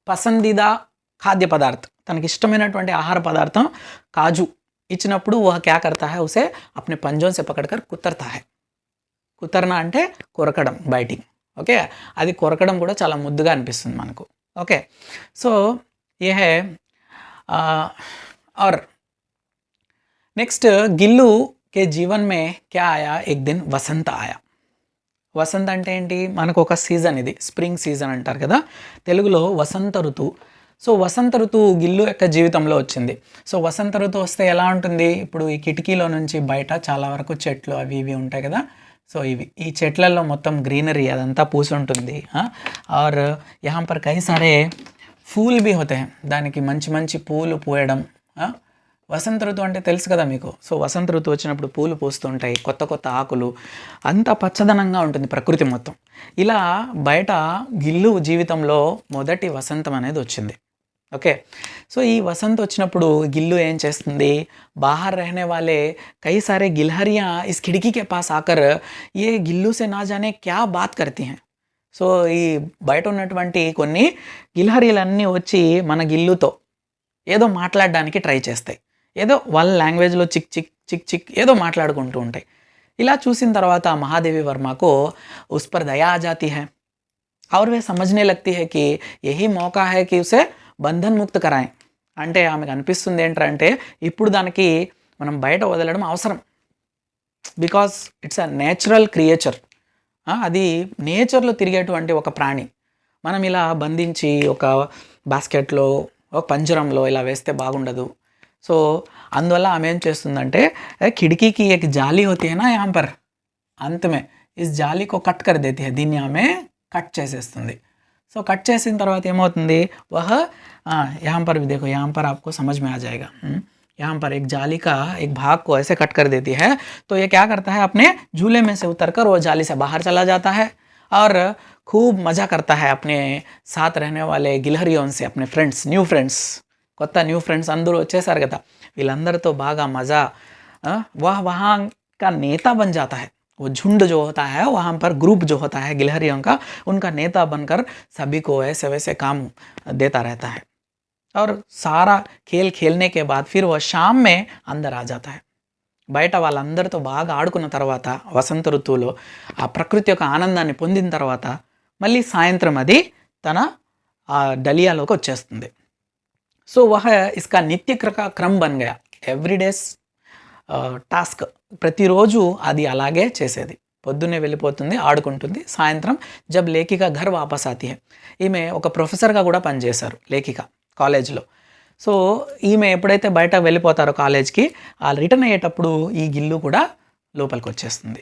పసందీదా खाद्य पदार्थ, తనకి ఇష్టమైనటువంటి ఆహార పదార్థం కాజు ఇచ్చినప్పుడు वह क्या करता है, उसे अपने पंजों से पकड़कर कुतरता है. కుతర్నా అంటే కొరకడం, బైటింగ్. ఓకే, అది కొరకడం కూడా చాలా ముద్దుగా అనిపిస్తుంది మనకు. ఓకే, సో ये है और नेक्स्ट गिल्लू के जीवन में क्या आया, एक दिन वसंत आया. వసంత అంటే ఏంటి, మనకు ఒక సీజన్, ఇది స్ప్రింగ్ సీజన్ అంటారు కదా తెలుగులో, వసంత ఋతువు. సో వసంత ఋతువు గిల్లు యొక్క జీవితంలో వచ్చింది. సో వసంత ఋతువు వస్తే ఎలా ఉంటుంది, ఇప్పుడు ఈ కిటికీలో నుంచి బయట చాలా వరకు చెట్లు అవి ఇవి ఉంటాయి కదా. సో ఈ చెట్లలో మొత్తం గ్రీనరీ అదంతా పూసి ఉంటుంది. ఆర్ యహాం పర్ కై సారే ఫూల్ బి హోతే, దానికి మంచి మంచి పూలు పూయడం. వసంత ఋతువు అంటే తెలుసు కదా మీకు. సో వసంత ఋతువు వచ్చినప్పుడు పూలు పూస్తుంటాయి, కొత్త కొత్త ఆకులు, అంతా పచ్చదనంగా ఉంటుంది ప్రకృతి మొత్తం. ఇలా బయట గిల్లు జీవితంలో మొదటి వసంతం అనేది వచ్చింది. ఓకే, సో ఈ వసంత వచ్చినప్పుడు గిల్లు ఏం చేస్తుంది, బాహర్ रहने वाले कई सारे गिलहरियाँ इस खिड़की के पास आकर ये गिल्लू से ना जाने क्या बात करती हैं. సో ఈ బయట ఉన్నటువంటి కొన్ని గిల్హరీలన్నీ వచ్చి మన గిల్లుతో ఏదో మాట్లాడడానికి ట్రై చేస్తాయి, ఏదో వాళ్ళ లాంగ్వేజ్లో చిక్ చిక్ చిక్ చిక్ ఏదో మాట్లాడుకుంటూ ఉంటాయి. ఇలా చూసిన తర్వాత महादेवी वर्मा को उस पर दया आ जाती है और वे समझने लगती है कि यही मौका है कि उसे బంధన్ ముక్త कराएं. అంటే ఆమెకు అనిపిస్తుంది ఏంటంటే ఇప్పుడు దానికి మనం బయట వదలడం అవసరం, because it's a natural creature. అది నేచర్లో తిరిగేటువంటి ఒక ప్రాణి. మనం ఇలా బంధించి ఒక బాస్కెట్లో ఒక పంజరంలో ఇలా వేస్తే బాగుండదు. సో అందువల్ల ఆమె ఏం చేస్తుందంటే ఖిడికీకి एक जाली होती है ना यहाँ पर, अंत में इस जाली को कट कर देती है. దీన్ని ఆమె కట్ చేసేస్తుంది. సో కట్ చేసిన తర్వాత ఏమవుతుంది, वह यहाँ पर भी देखो, यहाँ पर आपको समझ में आ जाएगा. यहाँ पर एक जाली का एक भाग को ऐसे कट कर देती है. तो ये क्या करता है, अपने झूले में से उतरकर वो जाली से बाहर चला जाता है और खूब मज़ा करता है अपने साथ रहने वाले गिलहरियों से, अपने फ्रेंड्स, न्यू फ्रेंड्स, కొత్త న్యూ ఫ్రెండ్స్ అందరూ వచ్చేసారు కదా, వీళ్ళందరితో బాగా మజా. वहाँ का नेता बन जाता है. वो झुंड जो होता है वहाँ पर ग्रुप जो होता है गिलहरियों का, उनका नेता बनकर सभी को ऐसे वैसे काम देता रहता है. और सारा खेल खेलने के बाद फिर वह शाम में अंदर आ जाता है. బయట వాళ్ళందరితో బాగా ఆడుకున్న తర్వాత వసంత ఋతువులో ఆ ప్రకృతి యొక్క ఆనందాన్ని పొందిన తర్వాత మళ్ళీ సాయంత్రం అది తన డలియాలోకి వచ్చేస్తుంది. సో వహ ఇస్కా నిత్య క్రమ్ బన్ గయా, ఎవ్రీడేస్ టాస్క్. ప్రతిరోజు అది అలాగే చేసేది. పొద్దున్నే వెళ్ళిపోతుంది, ఆడుకుంటుంది. సాయంత్రం జబ్ లేఖిక ఘర్ వాపస్ ఆతి హై. ఈమె ఒక ప్రొఫెసర్గా కూడా పనిచేశారు లేఖిక కాలేజ్లో. సో ఈమె ఎప్పుడైతే బయట వెళ్ళిపోతారో కాలేజ్కి, ఆ రిటర్న్ అయ్యేటప్పుడు ఈ గిల్లు కూడా లోపలికి వచ్చేస్తుంది.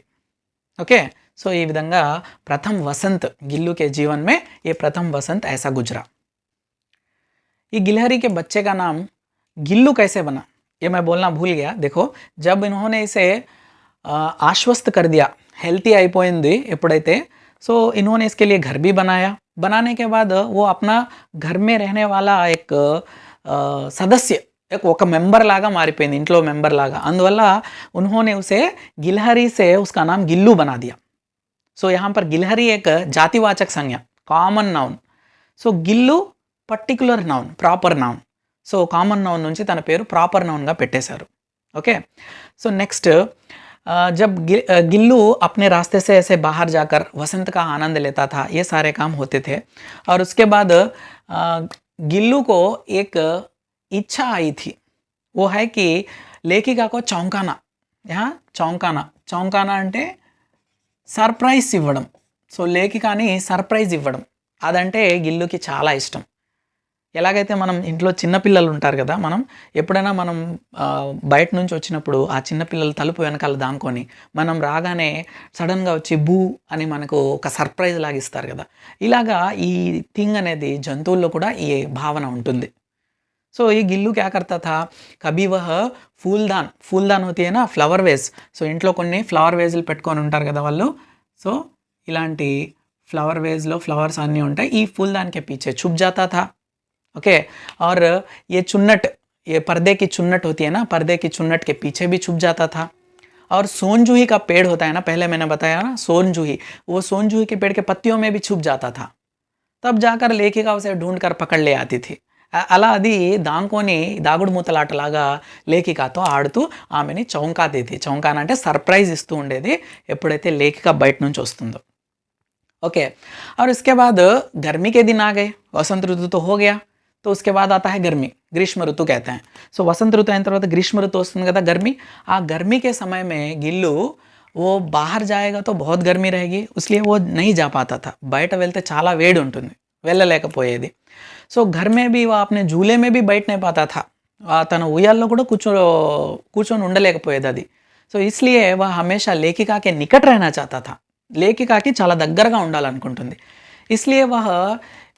ఓకే, సో ఈ విధంగా ప్రథమ్ వసంత్ गिल्लू के जीवन में ये प्रथम वसंत ऐसा गुजरा. ये गिलहरी के बच्चे का नाम गिल्लू कैसे बना, ये मैं बोलना भूल गया. देखो, जब इन्होंने इसे आश्वस्त कर दिया, हेल्थी అయిపోయింది ఎప్పుడైతే, సో इन्होंने इसके लिए घर भी बनाया. बनाने के बाद वो अपना घर में रहने वाला एक सदस्य, ఒక మెంబర్ లాగా మారిపోయింది, ఇంట్లో మెంబర్ లాగా. అందువల్ల उन्होंने उसे गिलहरी से उसका नाम गिल्लू बना दिया. సో यहाँ पर గిల్హరి एक జాతివాచక సంజ్ఞ, common noun. So Gillu particular noun, proper noun. So common noun నుంచి తన పేరు ప్రాపర్ నౌన్గా పెట్టేశారు. ఓకే. సో నెక్స్ట్, जब गिल्लू अपने रास्ते से ऐसे बाहर जाकर वसंत का आनंद लेता था, ये सारे काम होते थे. और उसके बाद गिल्लू को एक इच्छा आई थी, वो है कि लेखिका को चौंकाना. यहाँ చౌంకానా అంటే సర్ప్రైజ్ ఇవ్వడం. సో లేఖికాని సర్ప్రైజ్ ఇవ్వడం అదంటే గిల్లుకి చాలా ఇష్టం. ఎలాగైతే మనం ఇంట్లో చిన్నపిల్లలు ఉంటారు కదా, మనం ఎప్పుడైనా మనం బయట నుంచి వచ్చినప్పుడు ఆ చిన్నపిల్లలు తలుపు వెనకాల దాంకొని మనం రాగానే సడన్గా వచ్చి బూ అని మనకు ఒక సర్ప్రైజ్ లాగా ఇస్తారు కదా, ఇలాగా ఈ థింగ్ అనేది జంతువుల్లో కూడా ఈ భావన ఉంటుంది. సో ఈ గిల్లు క్యా కర్తా థా, కభీ వహ్ ఫూల్దాన్ హోతీ హై నా, ఫ్లవర్ వేజ్. సో ఇంట్లో కొన్ని ఫ్లవర్ వేజ్లు పెట్టుకొని ఉంటారు కదా వాళ్ళు. సో ఇలాంటి ఫ్లవర్ వేజ్లో ఫ్లవర్స్ అన్నీ ఉంటాయి. ఈ ఫూల్దాన్ కే పీछे छुप जाता था. ओके. और ये चुन्नट, ये पर्दे की चुन्नट होती है ना, पर्दे की चुन्नट के पीछे भी छुप जाता था. और सोनजूही का पेड़ होता है ना, पहले मैंने बताया ना सोनजूही, वो सोनजूही के पेड़ के पत्तियों में भी छुप जाता था. तब जाकर लेखिका उसे ढूंढ कर पकड़ ले आती थी. అలా అది దాంకొని దాగుడు మూతలాటలాగా లేఖికతో ఆడుతూ ఆమెని చౌంకాతీది. చౌంకాన అంటే సర్ప్రైజ్ ఇస్తూ ఉండేది ఎప్పుడైతే లేఖిక బయట నుంచి వస్తుందో. ఓకే. और इसके बाद गर्मी के दिन आ गए, वसंत ऋतु तो हो गया. तो उसके बाद आता है गर्मी, ग्रीष्म ऋतु कहते हैं. సో వసంత ఋతు అయిన తర్వాత గ్రీష్మ ఋతు వస్తుంది కదా, गर्मी. ఆ गर्मी के समय में గిల్లు वो बाहर जाएगा तो बहुत गर्मी रहेगी, इसलिए वो नहीं जा पाता था. బయట వెళ్తే చాలా వేడి ఉంటుంది, వెళ్ళలేకపోయేది. సో घर में भी वो अपने झूले में भी बैठ नहीं पाता था. తన ఉయ్యాల్లో కూడా కూర్చొని ఉండలేకపోయేది అది. సో इसलिए वह हमेशा लेखिका के निकट रहना चाहता था. లేఖికాకి చాలా దగ్గరగా ఉండాలనుకుంటుంది. इसलिए वह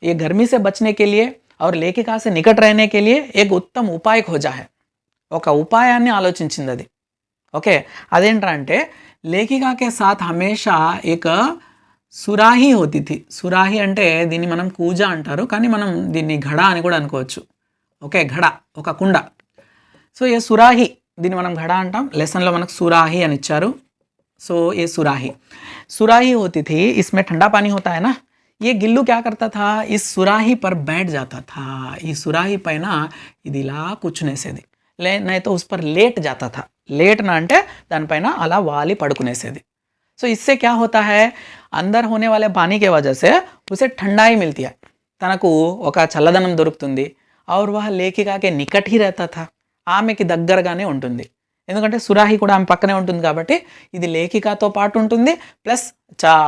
ये गर्मी से बचने के लिए और लेखिका से निकट रहने के लिए एक उत्तम उपाय खोजा है. ఒక ఉపాయాన్ని ఆలోచించింది అది. ఓకే. అదేంటంటే లేఖికా కే సాత్ హమేషా ఏక సురాహి హోతీ థీ. సురాహి అంటే దీన్ని మనం కూజ అంటారు, కానీ మనం దీన్ని ఘడ అని కూడా అనుకోవచ్చు. ఓకే. ఘడ ఒక కుండ. సో ఏ సురాహి, దీన్ని మనం ఘడ అంటాం. లెసన్లో మనకు సురాహి అని ఇచ్చారు. సో ఏ सुराही होती थी, इसमें ठंडा पानी होता है ना. ये गिल्लू क्या करता था, इस सुराही पर बैठ जाता था. ఈ సురాహి పైన ఇది ఇలా కూర్చునేసేది, नहीं तो उस पर लेट जाता था. లేట్నా అంటే దానిపైన అలా వాలి పడుకునేసేది. సో इससे क्या होता है, अंदर होने वाले पानी के वजह से उसे ठंडाई मिलती है, తనకు ఒక చల్లదనం దొరుకుతుంది. और वह लेखिका के निकट ही रहता था, ఆమెకి దగ్గరగానే ఉంటుంది. ఎందుకంటే సురాహి కూడా ఆమె పక్కనే ఉంటుంది కాబట్టి ఇది లేఖికతో పాటు ఉంటుంది, ప్లస్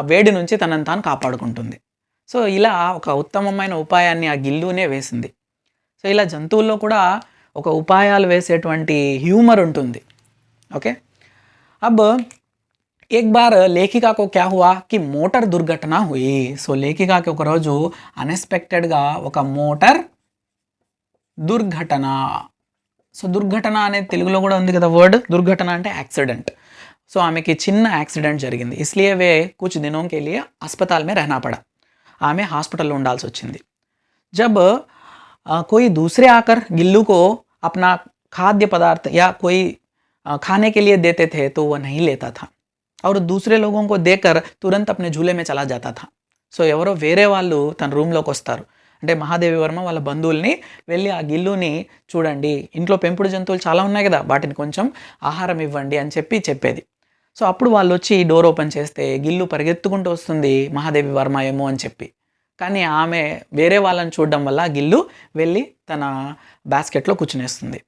వేడి నుంచి తనను తాను కాపాడుకుంటుంది. సో ఇలా ఒక ఉత్తమమైన ఉపాయాన్ని ఆ గిల్లునే వేసింది. సో ఇలా జంతువుల్లో కూడా ఒక ఉపాయాలు వేసేటువంటి హ్యూమర్ ఉంటుంది. ఓకే. అబ్ ఏక్ బార్ లేఖికా కో క్యా హువా కి మోటార్ దుర్ఘటన హుయి. సో లేఖికాకి ఒకరోజు అన్ఎక్స్పెక్టెడ్గా ఒక మోటార్ దుర్ఘటన. సో దుర్ఘటన అనేది తెలుగులో కూడా ఉంది కదా వర్డ్. దుర్ఘటన అంటే యాక్సిడెంట్. సో ఆమెకి చిన్న యాక్సిడెంట్ జరిగింది. इसलिए वे कुछ दिनों के लिए अस्पताल में रहना पड़ा. ఆమె హాస్పిటల్లో ఉండాల్సి వచ్చింది. जब कोई दूसरे आकर गिल्लू को अपना खाद्य पदार्थ या कोई खाने के लिए देते थे तो वह नहीं लेता था और दूसरे लोगों को देकर तुरंत अपने झूले में चला जाता था. సో ఎవరో వేరే వాళ్ళు తన రూమ్లోకి వస్తారు, అంటే మహాదేవి వర్మ వాళ్ళ బంధువుల్ని వెళ్ళి ఆ గిల్లుని చూడండి, ఇంట్లో పెంపుడు జంతువులు చాలా ఉన్నాయి కదా, వాటిని కొంచెం ఆహారం ఇవ్వండి అని చెప్పేది. సో అప్పుడు వాళ్ళు వచ్చి డోర్ ఓపెన్ చేస్తే గిల్లు పరిగెత్తుకుంటూ వస్తుంది, మహాదేవి వర్మ ఏమో అని చెప్పి. కానీ ఆమె వేరే వాళ్ళని చూడడం వల్ల గిల్లు వెళ్ళి తన బాస్కెట్లో కూర్చునేస్తుంది.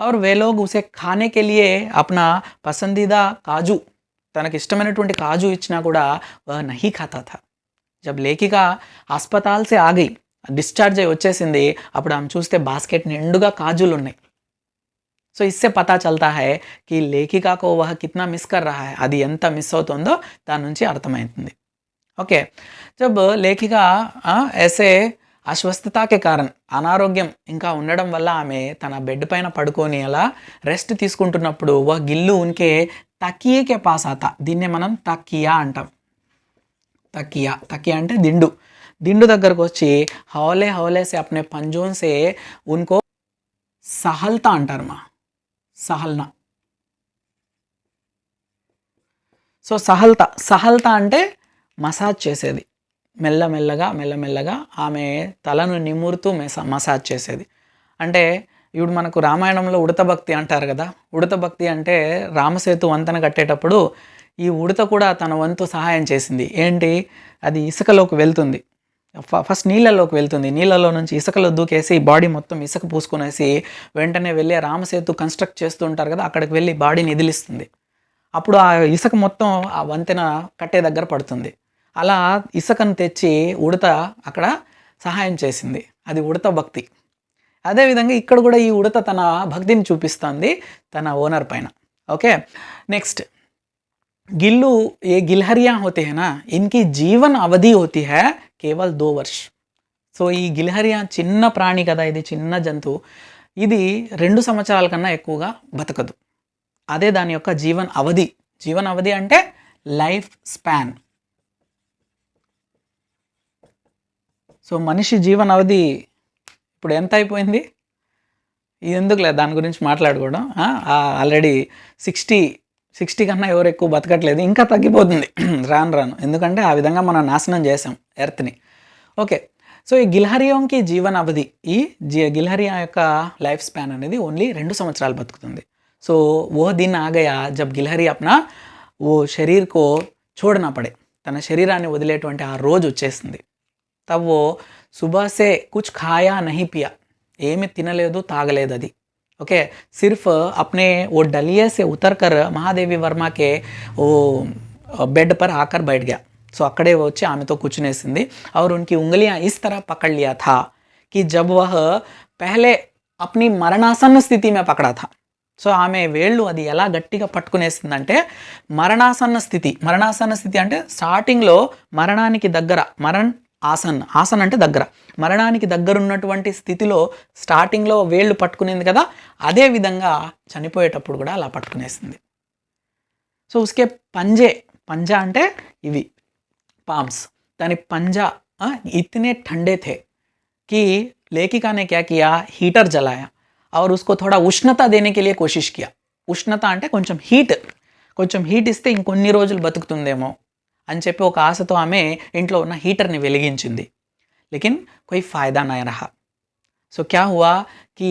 और वे लोग उसे खाने के लिए अपना पसंदीदा काजू, తనకి ఇష్టమైనటువంటి కాజు ఇచ్చినా కూడా वह नहीं खाता था. जब लेखिका अस्पताल से आ गई, డిశ్చార్జ్ అయ్యి వచ్చేసింది, అప్పుడు ఆమె చూస్తే బాస్కెట్ నిండుగా కాజులు ఉన్నాయి. సో इससे पता चलता है कि लेखिका को वह कितना मिस कर रहा है, అది ఎంత మిస్ అవుతుందో దాని నుంచి అర్థమవుతుంది. ఓకే. जब लेखिका ऐसे అస్వస్థత के कारण, అనారోగ్యం ఇంకా ఉండడం వల్ల ఆమె తన బెడ్ పైన పడుకొని అలా రెస్ట్ తీసుకుంటున్నప్పుడు वह गिल्लू उनके तकिए के पास आता. దీన్నే మనం తకియా అంటాం. తకియా అంటే దిండు దగ్గరకు వచ్చి హౌలే సే అప్నే పంజోన్ సే ఉన్కో సహల్తా అంటారు మా, సహల్నా. సో సహల్తా అంటే మసాజ్ చేసేది. మెల్లమెల్లగా మెల్లమెల్లగా ఆమె తలను నిమురుతూ మసాజ్ చేసేది. అంటే ఇప్పుడు మనకు రామాయణంలో ఉడత భక్తి అంటారు కదా. ఉడత భక్తి అంటే రామసేతు వంతెన కట్టేటప్పుడు ఈ ఉడత కూడా తన వంతు సహాయం చేసింది. ఏంటి, అది ఇసుకలోకి వెళ్తుంది, ఫస్ట్ నీళ్ళలోకి వెళ్తుంది, నీళ్ళలో నుంచి ఇసుకలో దూకేసి బాడీ మొత్తం ఇసుక పూసుకునేసి వెంటనే వెళ్ళి రామసేతు కన్స్ట్రక్ట్ చేస్తూ ఉంటారు కదా, అక్కడికి వెళ్ళి బాడీని ఎదిలిస్తుంది. అప్పుడు ఆ ఇసుక మొత్తం ఆ వంతెన కట్టే దగ్గర పడుతుంది. అలా ఇసుకను తెచ్చి ఉడత అక్కడ సహాయం చేసింది. అది ఉడత భక్తి. అదేవిధంగా ఇక్కడ కూడా ఈ ఉడత తన భక్తిని చూపిస్తుంది తన ఓనర్ పైన. ఓకే, నెక్స్ట్ गिल्लू, ये गिलहरियाँ होते हैं ना, इनकी जीवन अवधि होती है केवल 2 वर्ष. సో ఈ గిల్హరియా చిన్న ప్రాణి కదా, ఇది చిన్న జంతువు, ఇది 2 సంవత్సరాల కన్నా ఎక్కువగా బతకదు. అదే దాని యొక్క జీవన అవధి. జీవన అవధి అంటే లైఫ్ స్పాన్. సో మనిషి జీవన అవధి ఇప్పుడు ఎంత అయిపోయింది, ఇది ఎందుకులే దాని గురించి మాట్లాడుకోవడం. ఆల్రెడీ 60 కన్నా ఎవరు ఎక్కువ బతకట్లేదు, ఇంకా తగ్గిపోతుంది రాను. ఎందుకంటే ఆ విధంగా మనం నాశనం చేసాం ఎర్త్ని. ఓకే, సో ఈ గిల్హరియోంకి జీవన అవధి, ఈ గిల్హరియా యొక్క లైఫ్ స్పాన్ అనేది ఓన్లీ 2 సంవత్సరాలు బతుకుతుంది. సో ఓ దిన్ ఆ గయా జబ్ గిల్హరి అప్నా ఓ శరీర్ కో छोड़ना पड़े, తన శరీరాన్ని వదిలేటువంటి ఆ రోజు వచ్చేసింది. తబ్ ఓ సుబహ్ సే కుచ్ ఖాయా నహీ పియా, ఏమి తినలేదు తాగలేదు అది. ओके, सिर्फ अपने वो डलिए से उतर कर महादेवी वर्मा के वो बेड पर आकर बैठ गया. सो अकड़े वो వచ్చి ఆమెతో కూర్చునేసింది. और उनकी उंगलियां इस तरह पकड़ लिया था कि जब वह पहले अपनी मरणासन्न स्थिति में पकड़ा था. సో ఆమె వేళ్ళు అది ఎలా గట్టిగా పట్టుకునేసిందంటే మరణాసన్న స్థితి అంటే స్టార్టింగ్లో మరణానికి దగ్గర, ఆసన్ అంటే దగ్గర, మరణానికి దగ్గర ఉన్నటువంటి స్థితిలో స్టార్టింగ్లో వేళ్ళు పట్టుకునేది కదా, అదే విధంగా చనిపోయేటప్పుడు కూడా అలా పట్టుకునేసింది. సో ఉస్కే పంజా అంటే ఇవి పామ్స్, దాని పంజా ఇతనే ठंडे थे कि लेखिका ने क्या किया, हीटर जलाया और उसको थोड़ा उष्णता देने के लिए कोशिश किया. ఉష్ణత అంటే కొంచెం హీట్ ఇస్తే ఇంకొన్ని రోజులు బతుకుతుందేమో అని చెప్పి ఒక ఆశతో ఆమె ఇంట్లో ఉన్న హీటర్ని వెలిగించింది. लेकिन कोई फ़ायदा नहीं रहा. सो क्या हुआ कि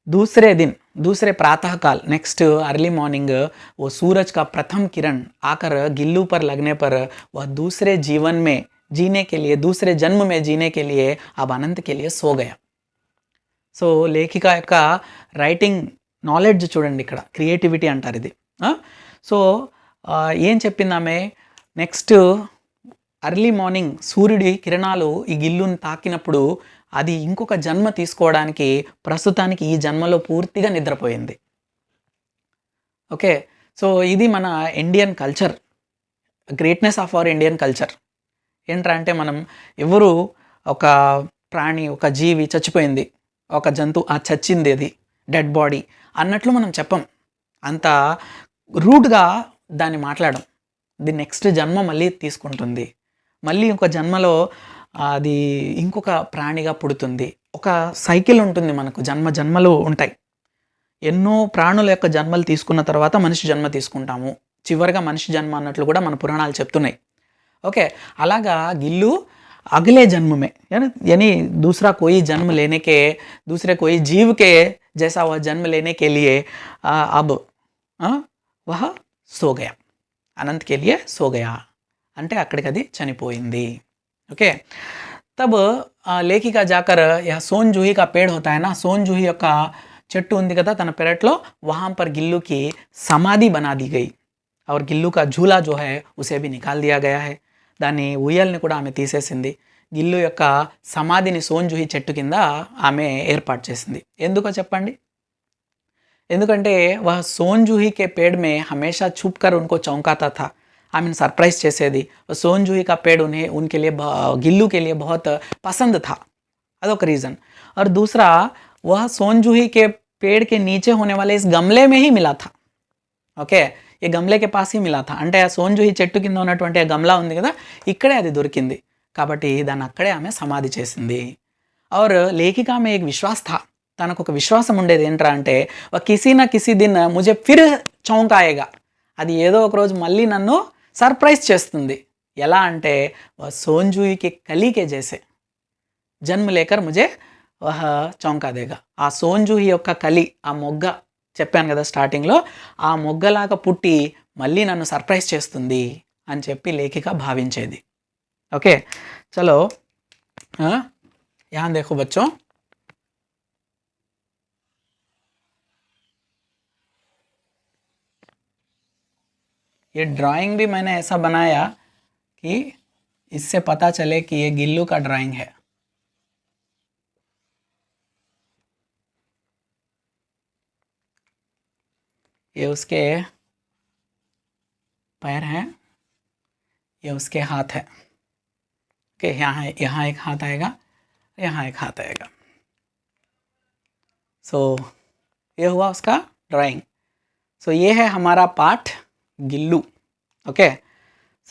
दूसरे प्रातःकाल, नेक्स्ट अर्ली मॉर्निंग, वो सूरज का प्रथम किरण आकर गिल्लू पर लगने पर वह दूसरे जीवन में जीने के लिए, दूसरे जन्म में जीने के लिए अब अनंत के लिए सो गया. సో లేఖిక యొక్క రైటింగ్ నాలెడ్జ్ చూడండి, ఇక్కడ క్రియేటివిటీ అంటారు ఇది. సో ఏం చెప్పింది ఆమె, నెక్స్ట్ అర్లీ మార్నింగ్ సూర్యుడి కిరణాలు ఈ గిల్లుని తాకినప్పుడు అది ఇంకొక జన్మ తీసుకోవడానికి ప్రస్తుతానికి ఈ జన్మలో పూర్తిగా నిద్రపోయింది. ఓకే, సో ఇది మన Indian culture, greatness of our Indian culture. ఏంటంటే మనం ఎవరు ఒక ప్రాణి, ఒక జీవి చచ్చిపోయింది, ఒక జంతువు చచ్చింది, అది డెడ్ బాడీ అన్నట్లు మనం చెప్పం, అంత రూడ్గా దాన్ని మాట్లాడడం. ది నెక్స్ట్ జన్మ మళ్ళీ తీసుకుంటుంది, మళ్ళీ ఇంకొక జన్మలో అది ఇంకొక ప్రాణిగా పుడుతుంది. ఒక సైకిల్ ఉంటుంది మనకు, జన్మలు ఉంటాయి. ఎన్నో ప్రాణుల యొక్క జన్మలు తీసుకున్న తర్వాత మనిషి జన్మ తీసుకుంటాము, చివరిగా మనిషి జన్మ అన్నట్లు కూడా మన పురాణాలు చెప్తున్నాయి. ఓకే, అలాగా గిల్లు अगले जन्म में यानी दूसरा कोई जन्म लेने के, दूसरे कोई जीव के जैसा वह जन्म लेने के लिए अब वह सो गया, अनंत के लिए सो गया అంటే అక్కడికి అది చనిపోయింది. ఓకే, तब లేఖిక जाकर यह सोन जूही का पेड़ होता है ना, सोन जूही యొక్క చెట్టు ఉంది కదా తన పెరట్లో, वहाँ पर गिल्लू की समाधि बना दी गई और गिल्लू का झूला जो है उसे भी निकाल दिया गया है. దాని ఉయ్యాలని కూడా ఆమె తీసేసింది. గిల్లు యొక్క సమాధిని సోన్జుహి చెట్టు కింద ఆమె ఏర్పాటు చేసింది. ఎందుకో చెప్పండి, ఎందుకంటే వహ సోన్జుహి కే పేड़ में हमेशा छुप कर उनको चौंकाता था, ఆమెను సర్ప్రైజ్ చేసేది. సోన్జుహి का पेड़ उनके लिए, गिल्लू के लिए बहुत पसंद था, अदोक रीज़न. और दूसरा वह सोनजूही के पेड़ के नीचे होने वाले इस गमले में ही मिला था. ఓకే, ఈ గమ్లేకే పాస్ ही मिला था, అంటే ఆ సోన్జుహి చెట్టు కింద ఉన్నటువంటి ఆ గమ్లా ఉంది కదా, ఇక్కడే అది దొరికింది కాబట్టి దాన్ని అక్కడే ఆమె సమాధి చేసింది. और లేఖిక में एक विश्वास था, తనకు ఒక విశ్వాసం ఉండేది. ఏంట్రా అంటే కిసీ నా కిసీ దిన్ ముझे फिर చౌంకాయేగా, అది ఏదో ఒక రోజు మళ్ళీ నన్ను సర్ప్రైజ్ చేస్తుంది. ఎలా అంటే वह सोनजूही के कली के जैसे జన్మ లేకర్ ముజే వహ చౌంకా దేగా. ఆ సోన్జూహి యొక్క కలి, ఆ మొగ్గ చెప్పాను కదా స్టార్టింగ్లో, ఆ మొగ్గలాగా పుట్టి మళ్ళీ నన్ను సర్ప్రైజ్ చేస్తుంది అని చెప్పి లేఖిక భావించేది. ఓకే, చలో यहाँ देखो बच्चों, ये ड्राइंग भी मैंने ऐसा बनाया कि इससे पता चले कि ये गिल्लू का ड्राइंग है. ये उसके पैर हैं, ये उसके हाथ है. ओके, यहाँ एक हाथ आएगा, यहाँ एक हाथ आएगा. सो ये हुआ उसका ड्राइंग. सो ये है हमारा part Gillu. Okay,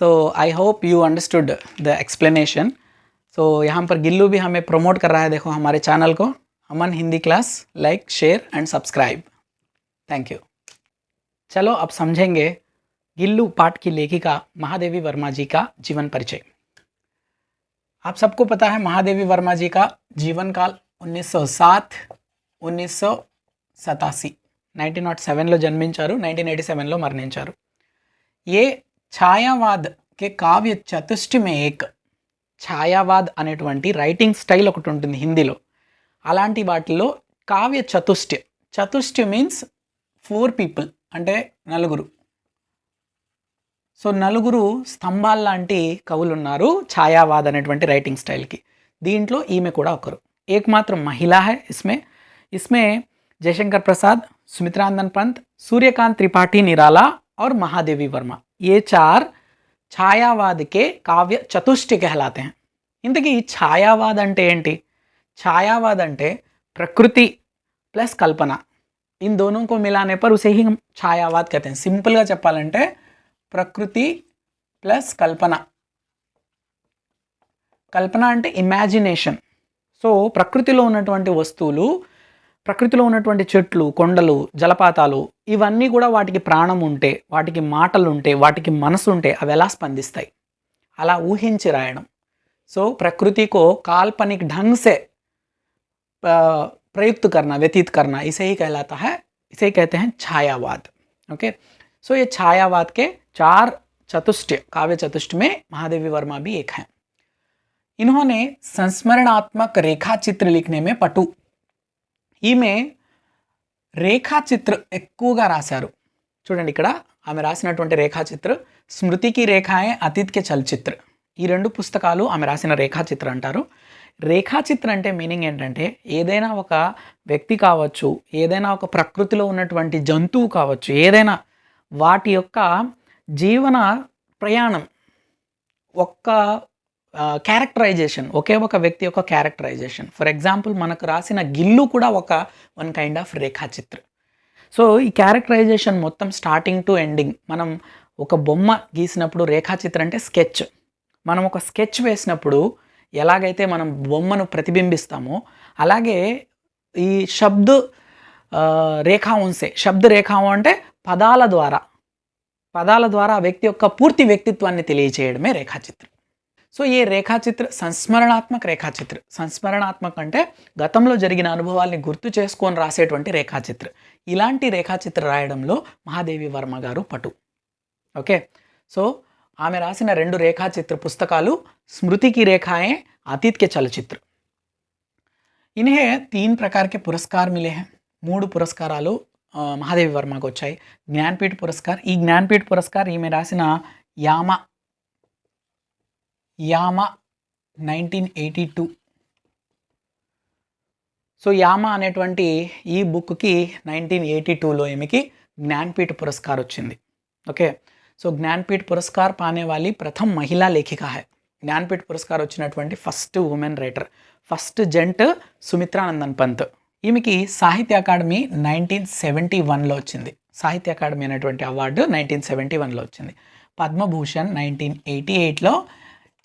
so I hope you understood the explanation. So यहाँ पर गिल्लू भी हमें प्रमोट कर रहा है, देखो हमारे चैनल को. Aman Hindi class, like, share and subscribe. Thank you. चलो अब समझेंगे गिल्लू पाठ की लेखिका महादेवी वर्मा जी का जीवन परिचय. आप सबको पता है महादेवी वर्मा जी का जीवन काल 1907-1987, 1907లో జన్మించారు, 1987లో మరణించారు. ఏ ఛాయావాద్ కే కావ్య చతుష్టి మే ఏక్, ఛాయావాద్ అనేటువంటి రైటింగ్ స్టైల్ ఒకటి ఉంటుంది హిందీలో. అలాంటి వాటిల్లో కావ్య చతుష్టి, చతుష్టి మీన్స్ 4 people, అంటే నలుగురు. సో నలుగురు స్తంభాల లాంటి కవులు ఉన్నారు ఛాయావాద్ అనేటువంటి రైటింగ్ స్టైల్కి. దీంట్లో ఈమె కూడా ఒకరు. ఏకమాత్రం మహిళా హై ఇస్మే జయశంకర్ ప్రసాద్, సుమిత్రానందన్ పంత్, సూర్యకాంత్ త్రిపాఠి నిరాలా और महादेवी वर्मा, ये 4 ఛాయావాద్ के కావ్య చతుష్టి कहलाते हैं. ఇంతకీ ఛాయావాద్ అంటే ఏంటి? ఛాయావాద్ అంటే ప్రకృతి ప్లస్ కల్పన, इन दोनों को मिलाने पर उसे ही हम ఛాయావాద్ कहते हैं. సింపుల్గా చెప్పాలంటే ప్రకృతి ప్లస్ కల్పన. కల్పన అంటే ఇమాజినేషన్. సో ప్రకృతిలో ఉన్నటువంటి వస్తువులు, ప్రకృతిలో ఉన్నటువంటి చెట్లు, కొండలు, జలపాతాలు, ఇవన్నీ కూడా వాటికి ప్రాణం ఉంటే, వాటికి మాటలు ఉంటే, వాటికి మనసు ఉంటే అవి ఎలా స్పందిస్తాయి, అలా ఊహించి రాయడం. సో ప్రకృతికో काल्पनिक ढंग से प्रयुक्त करना, व्यतीत करना, इसे ही कहलाता है, इसे ही कहते हैं छायावाद. ओके, सो ये छायावाद के 4 चतुष्ट, काव्य चतुष्ट में महादेवी वर्मा भी एक हैं. इन्होंने संस्मरणात्मक रेखा चित्र लिखने में पटु. ఈమె రేఖాచిత్ర ఎక్కువగా రాశారు. చూడండి ఇక్కడ ఆమె రాసినటువంటి రేఖాచిత్ర, స్మృతికి రేఖాయే అతీత్కే చలచిత్ర, ఈ 2 పుస్తకాలు ఆమె రాసిన రేఖాచిత్ర అంటారు. రేఖాచిత్ర అంటే మీనింగ్ ఏంటంటే ఏదైనా ఒక వ్యక్తి కావచ్చు, ఏదైనా ఒక ప్రకృతిలో ఉన్నటువంటి జంతువు కావచ్చు, ఏదైనా వాటి యొక్క జీవన ప్రయాణం, ఒక్క క్యారెక్టరైజేషన్, ఒకే ఒక వ్యక్తి యొక్క క్యారెక్టరైజేషన్. ఫర్ ఎగ్జాంపుల్ మనకు రాసిన గిల్లు కూడా వన్ కైండ్ ఆఫ్ రేఖాచిత్ర. సో ఈ క్యారెక్టరైజేషన్ మొత్తం స్టార్టింగ్ టు ఎండింగ్, మనం ఒక బొమ్మ గీసినప్పుడు రేఖాచిత్ర అంటే స్కెచ్. మనం ఒక స్కెచ్ వేసినప్పుడు ఎలాగైతే మనం బొమ్మను ప్రతిబింబిస్తామో అలాగే ఈ శబ్ద రేఖాంశే, శబ్ద రేఖాం అంటే పదాల ద్వారా ఆ వ్యక్తి యొక్క పూర్తి వ్యక్తిత్వాన్ని తెలియచేయడమే రేఖాచిత్రం. సో ఈ రేఖాచిత్ర సంస్మరణాత్మక రేఖాచిత్ర, సంస్మరణాత్మక అంటే గతంలో జరిగిన అనుభవాల్ని గుర్తు చేసుకొని రాసేటువంటి రేఖాచిత్ర. ఇలాంటి రేఖాచిత్ర రాయడంలో మహాదేవి వర్మ గారు పటు. ఓకే, సో ఆమె రాసిన 2 రేఖాచిత్ర పుస్తకాలు స్మృతి की रेखाएं, अतीत के चलचित्र. इन्हें 3 प्रकार के पुरस्कार मिले हैं. 3 పురస్కారాలు మహాదేవి వర్మకు వచ్చాయి. జ్ఞాన్పీఠ పురస్కార్, ఈ జ్ఞాన్పీఠ పురస్కార్ ఈమె రాసిన యామ 1982. సో యామ అనేటువంటి ఈ బుక్కి 1982లో ఈమెకి జ్ఞాన్పీఠ పురస్కార్ వచ్చింది. ఓకే, సో జ్ఞాన్పీఠ పురస్కార్ పానే వాली ప్రథమ మహిళా లేఖికా హై. జ్ఞాన్పీఠ పురస్కార్ వచ్చినటువంటి first women writer, first gent Sumitranandan Pant. ఈమెకి సాహిత్య అకాడమీ 1971లో వచ్చింది. సాహిత్య అకాడమీ అనేటువంటి అవార్డు 1971లో వచ్చింది. పద్మభూషణ్ 1988లో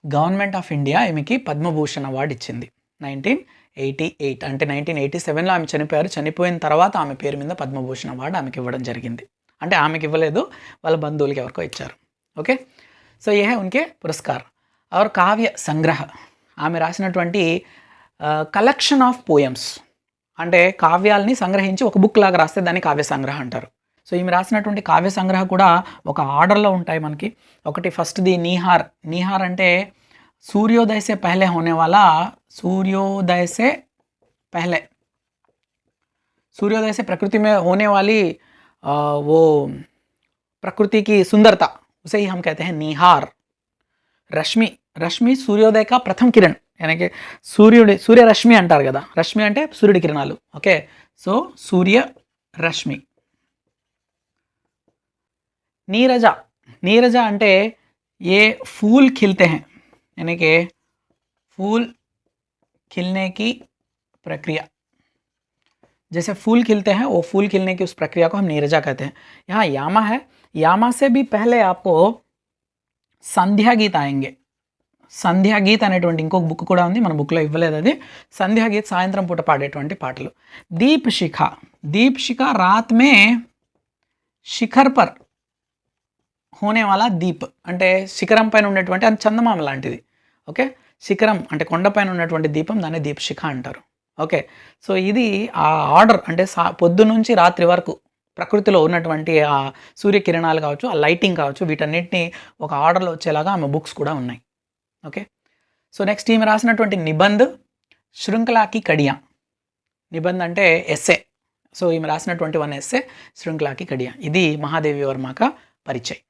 గవర్నమెంట్ ఆఫ్ ఇండియా ఈమెకి పద్మభూషణ్ అవార్డు ఇచ్చింది. 1988 అంటే 1987లో ఆమె చనిపోయారు. చనిపోయిన తర్వాత ఆమె పేరు మీద పద్మభూషణ్ అవార్డు ఆమెకి ఇవ్వడం జరిగింది. అంటే ఆమెకి ఇవ్వలేదు, వాళ్ళ బంధువులకి ఎవరికో ఇచ్చారు. ఓకే, సో ఏ హై ఉన్కే పురస్కార్. और కావ్య సంగ్రహ, ఆమె రాసినటువంటి కలెక్షన్ ఆఫ్ పోయమ్స్, అంటే కావ్యాలని సంగ్రహించి ఒక బుక్ లాగా రాస్తే దాన్ని కావ్య సంగ్రహ అంటారు. సో ఈమె రాసినటువంటి కావ్య సంగ్రహ కూడా ఒక ఆర్డర్లో ఉంటాయి మనకి. ఒకటి ఫస్ట్ది నీహార్. నీహార్ అంటే सूर्योदय से पहले होने वाला, सूर्योदय से पहले, सूर्योदय से प्रकृति में होने वाली वो प्रकृति की सुंदरता, उसे ही हम कहते हैं निहार. रश्मि, रश्मि सूर्योदय का प्रथम किरण, यानी कि सूर्य रश्मि अंटाరు కదా, రశ్మి అంటే సూర్యుడి కిరణాలు. ఓకే, సో సూర్య రశ్మి. नीरज, नीरज అంటే ये फूल खिलते हैं, यानी कि फूल खिलने की प्रक्रिया, जैसे फूल खिलते हैं वो फूल खिलने की उस प्रक्रिया को हम नीरजा कहते हैं. यहाँ यामा है, यामा से भी पहले आपको संध्या गीत आएंगे. సంధ్యా గీత్ అనేటువంటి ఇంకొక బుక్ కూడా ఉంది, మన బుక్లో ఇవ్వలేదు అది. సంధ్యా గీత్ సాయంత్రం పూట పాడేటువంటి పాటలు. దీప్ శిఖ, దీప్ శిఖ రాత్ మే శిఖర్ పర్ హోనే వాలా దీప్, అంటే శిఖరం పైన ఉండేటువంటి అది చందమామ లాంటిది. ఓకే, శిఖరం అంటే కొండపైన ఉన్నటువంటి దీపం, దాన్ని దీప్ శిఖ అంటారు. ఓకే, సో ఇది ఆ ఆర్డర్, అంటే పొద్దు నుంచి రాత్రి వరకు ప్రకృతిలో ఉన్నటువంటి ఆ సూర్యకిరణాలు కావచ్చు, ఆ లైటింగ్ కావచ్చు, వీటన్నిటిని ఒక ఆర్డర్లో వచ్చేలాగా ఆమె బుక్స్ కూడా ఉన్నాయి. ఓకే, సో నెక్స్ట్ ఈమె రాసినటువంటి నిబంధ్ శృంఖలాకి కడియా. నిబంధ్ అంటే ఎస్సే. సో ఈమె రాసినటువంటి వన్ ఎస్సే శృంఖలాకి కడియా. ఇది మహాదేవి వర్మ కా పరిచయ్.